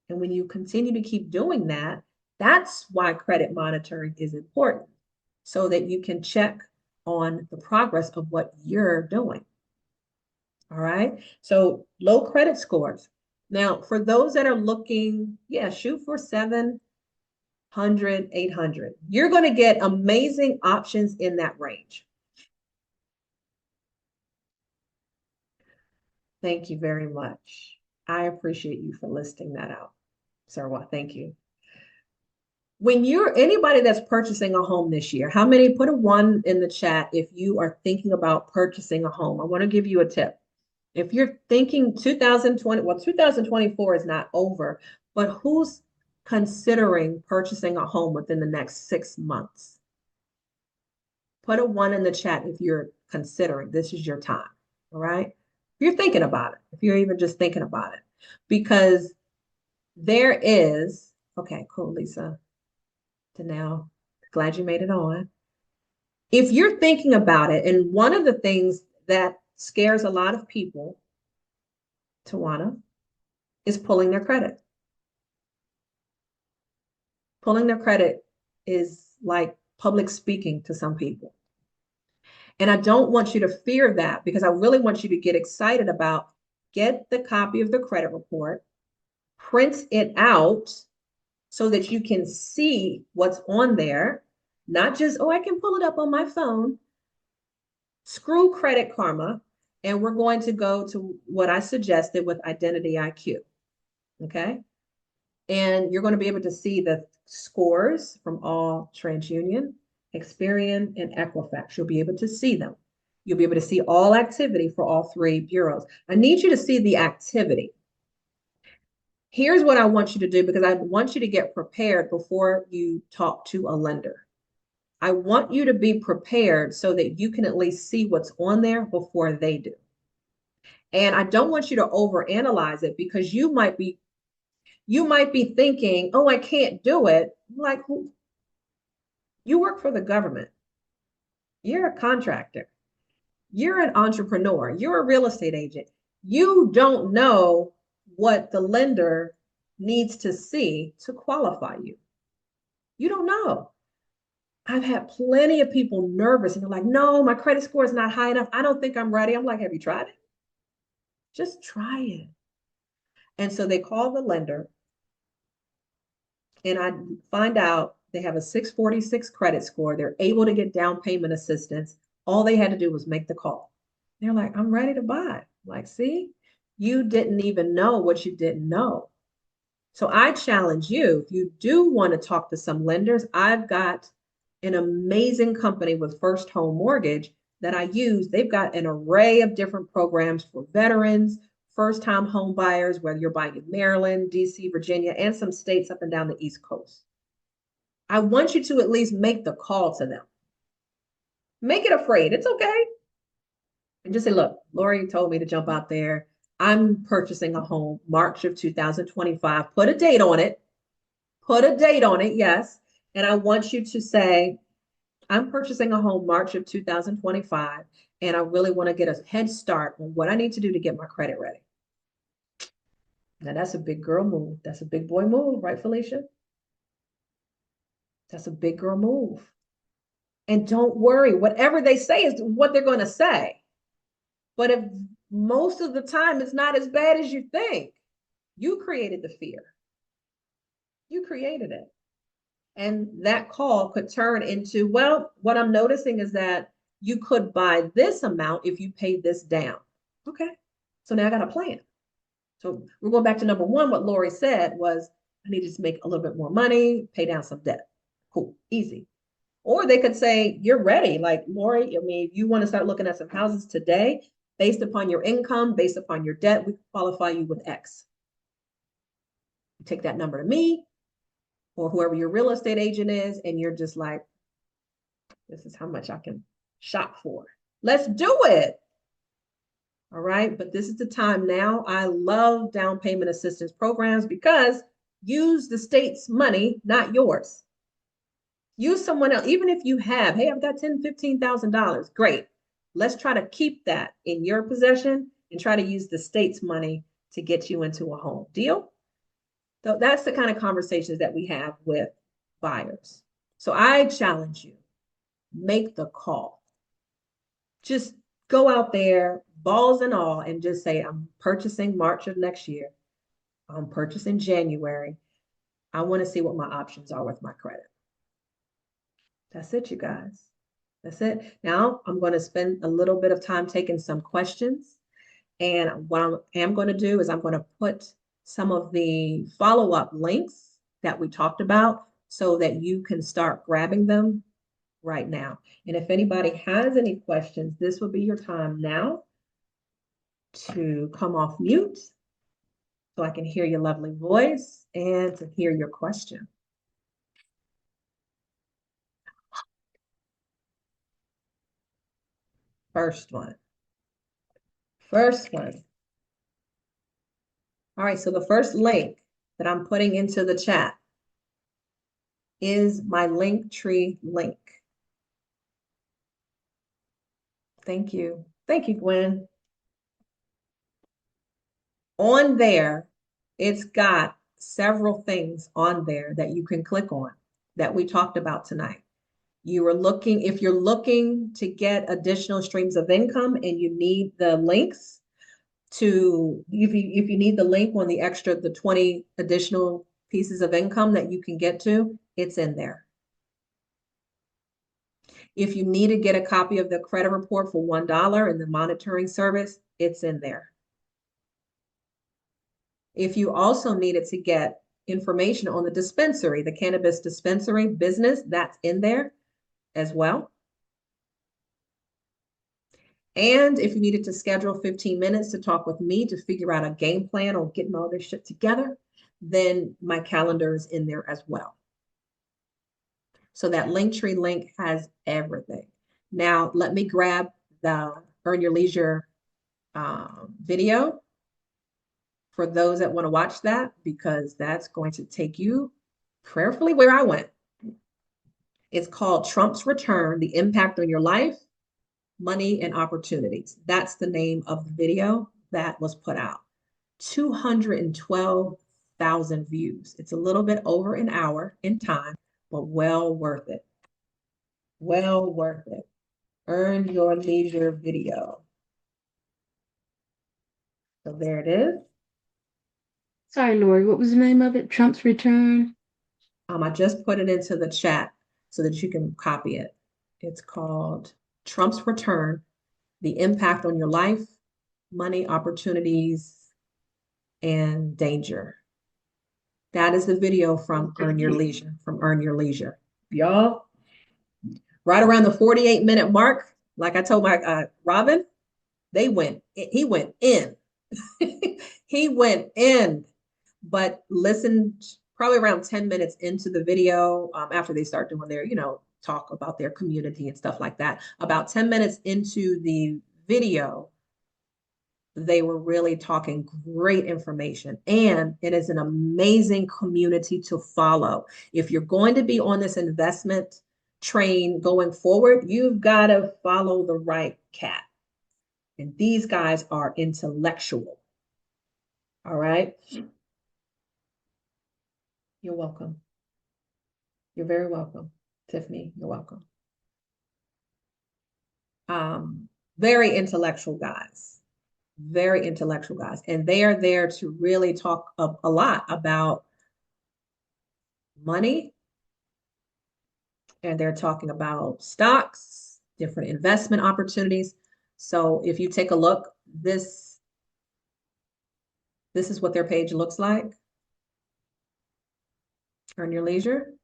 And when you continue to keep doing that, that's why credit monitoring is important, so that you can check on the progress of what you're doing. All right. So low credit scores. Now, for those that are looking, shoot for 700, 800. You're going to get amazing options in that range. Thank you very much. I appreciate you for listing that out. Sarwa, thank you. When you're anybody that's purchasing a home this year, how many, put a 1 in the chat if you are thinking about purchasing a home. I want to give you a tip. If you're thinking 2024 is not over, but who's considering purchasing a home within the next 6 months? Put a 1 in the chat if you're considering. This is your time, all right? If you're thinking about it, if you're even just thinking about it, because there is, okay, cool, Lisa. Danelle, glad you made it on. If you're thinking about it, and one of the things that scares a lot of people, Tawana, is pulling their credit. Pulling their credit is like public speaking to some people. And I don't want you to fear that, because I really want you to get excited about, get the copy of the credit report, print it out so that you can see what's on there, not just, oh, I can pull it up on my phone. Screw Credit Karma, and we're going to go to what I suggested with Identity IQ, okay? And you're going to be able to see the scores from all TransUnion, Experian, and Equifax. You'll be able to see them. You'll be able to see all activity for all 3 bureaus. I need you to see the activity. Here's what I want you to do, because I want you to get prepared before you talk to a lender. I want you to be prepared so that you can at least see what's on there before they do. And I don't want you to overanalyze it, because you might be thinking, oh, I can't do it. Like, who? You work for the government. You're a contractor. You're an entrepreneur. You're a real estate agent. You don't know what the lender needs to see to qualify you. You don't know. I've had plenty of people nervous, and they're like, no, my credit score is not high enough. I don't think I'm ready. I'm like, have you tried it? Just try it. And so they call the lender, and I find out they have a 646 credit score. They're able to get down payment assistance. All they had to do was make the call. They're like, I'm ready to buy. I'm like, see, you didn't even know what you didn't know. So I challenge you, if you do want to talk to some lenders, I've got an amazing company with First Home Mortgage that I use. They've got an array of different programs for veterans, first-time home buyers, whether you're buying in Maryland, DC, Virginia, and some states up and down the East Coast. I want you to at least make the call to them. Make it afraid. It's okay. And just say, look, Lorie told me to jump out there. I'm purchasing a home March of 2025. Put a date on it. Put a date on it, yes. And I want you to say, I'm purchasing a home March of 2025, and I really want to get a head start on what I need to do to get my credit ready. Now, that's a big girl move. That's a big boy move, right, Felicia? That's a big girl move. And don't worry, whatever they say is what they're going to say. But if most of the time it's not as bad as you think, you created the fear. You created it. And that call could turn into, well, what I'm noticing is that you could buy this amount if you pay this down. Okay. So now I got a plan. So we're going back to number one. What Lorie said was, I need to make a little bit more money, pay down some debt. Cool. Easy. Or they could say, you're ready. Like, Lorie, I mean, if you want to start looking at some houses today, based upon your income, based upon your debt, we qualify you with X. You take that number to me or whoever your real estate agent is, and you're just like, this is how much I can shop for. Let's do it. All right. But this is the time now. I love down payment assistance programs because use the state's money, not yours. Use someone else, even if you have, hey, I've got $10,000, $15,000. Great. Let's try to keep that in your possession and try to use the state's money to get you into a home. Deal? So that's the kind of conversations that we have with buyers. So I challenge you, make the call. Just go out there, balls and all, and just say, I'm purchasing March of next year. I'm purchasing January. I want to see what my options are with my credit. That's it, you guys. That's it. Now I'm going to spend a little bit of time taking some questions. And what I am going to do is I'm going to put some of the follow-up links that we talked about so that you can start grabbing them right now. And if anybody has any questions, this will be your time now to come off mute so I can hear your lovely voice and to hear your question. First one. All right, so the first link that I'm putting into the chat is my Linktree link. Thank you. Thank you, Gwen. On there, it's got several things on there that you can click on that we talked about tonight. If you're looking to get additional streams of income and you need the links if you need the link on the 20 additional pieces of income that you can get to, it's in there. If you need to get a copy of the credit report for $1 in the monitoring service, it's in there. If you also needed to get information on the dispensary, the cannabis dispensary business, that's in there as well. And if you needed to schedule 15 minutes to talk with me to figure out a game plan on getting all this shit together, then my calendar is in there as well. So that Linktree link has everything. Now, let me grab the Earn Your Leisure video for those that want to watch that, because that's going to take you prayerfully where I went. It's called Trump's Return, the Impact on Your Life, Money, and Opportunities. That's the name of the video that was put out. 212,000 views. It's a little bit over an hour in time, but well worth it. Well worth it. Earn Your Leisure video. So there it is. Sorry, Lorie, what was the name of it? Trump's Return? I just put it into the chat so that you can copy it. It's called Trump's Return, the Impact on Your Life, Money, Opportunities, and Danger. That is the video from Earn Your Leisure, Y'all, right around the 48-minute mark, like I told my Robin, he went in. He went in, but listened probably around 10 minutes into the video, after they start doing their, talk about their community and stuff like that. About 10 minutes into the video, they were really talking great information, and it is an amazing community to follow. If you're going to be on this investment train going forward, you've got to follow the right cat. And these guys are intellectual. All right. You're welcome. You're very welcome. Tiffany, you're welcome. Um, Very intellectual guys, very intellectual guys. And they are there to really talk a lot about money, and they're talking about stocks, different investment opportunities. So if you take a look, this is what their page looks like. Earn your leisure.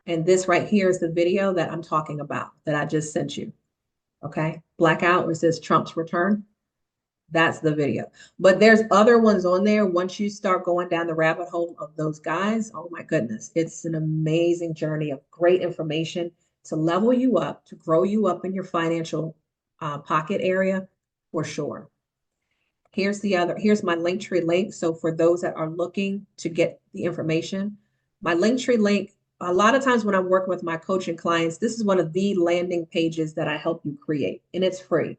And this right here is the video that I'm talking about that I just sent you. Okay. Blackout, where it says Trump's return. That's the video. But there's other ones on there. Once you start going down the rabbit hole of those guys, oh my goodness, it's an amazing journey of great information to level you up, to grow you up in your financial pocket area for sure. Here's my Linktree link. So for those that are looking to get the information, my Linktree link, a lot of times when I'm working with my coaching clients, this is one of the landing pages that I help you create, and it's free.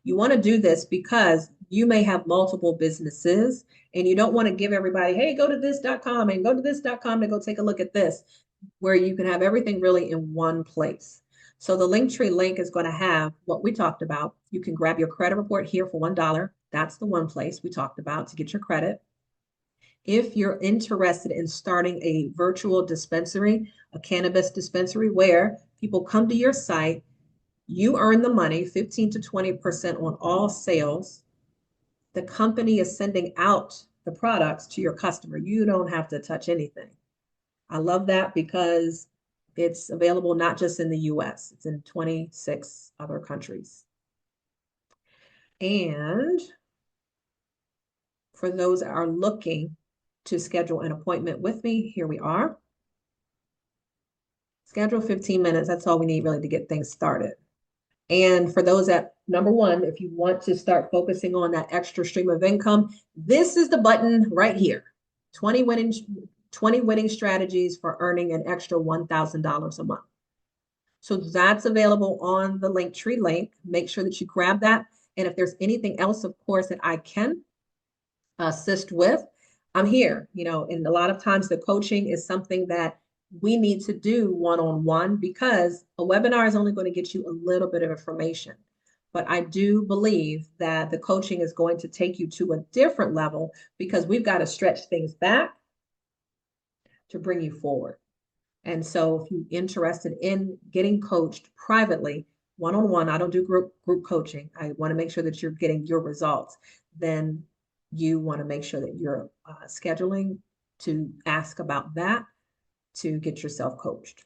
You want to do this because you may have multiple businesses and you don't want to give everybody, hey, go to this.com and go to this.com and go take a look at this, where you can have everything really in one place. So the Linktree link is going to have what we talked about. You can grab your credit report here for $1. That's the one place we talked about to get your credit. If you're interested in starting a virtual dispensary, a cannabis dispensary where people come to your site, you earn the money, 15 to 20% on all sales. The company is sending out the products to your customer. You don't have to touch anything. I love that because it's available not just in the US, it's in 26 other countries. And for those that are looking to schedule an appointment with me, here we are. Schedule 15 minutes. That's all we need really to get things started. And for those that, number one, if you want to start focusing on that extra stream of income, this is the button right here. 20 winning strategies for earning an extra $1,000 a month. So that's available on the Linktree link. Make sure that you grab that. And if there's anything else, of course, that I can assist with, I'm here. And a lot of times the coaching is something that we need to do one-on-one, because a webinar is only going to get you a little bit of information. But I do believe that the coaching is going to take you to a different level, because we've got to stretch things back to bring you forward. And so if you're interested in getting coached privately, one-on-one, I don't do group coaching. I want to make sure that you're getting your results. Then you want to make sure that you're scheduling to ask about that to get yourself coached.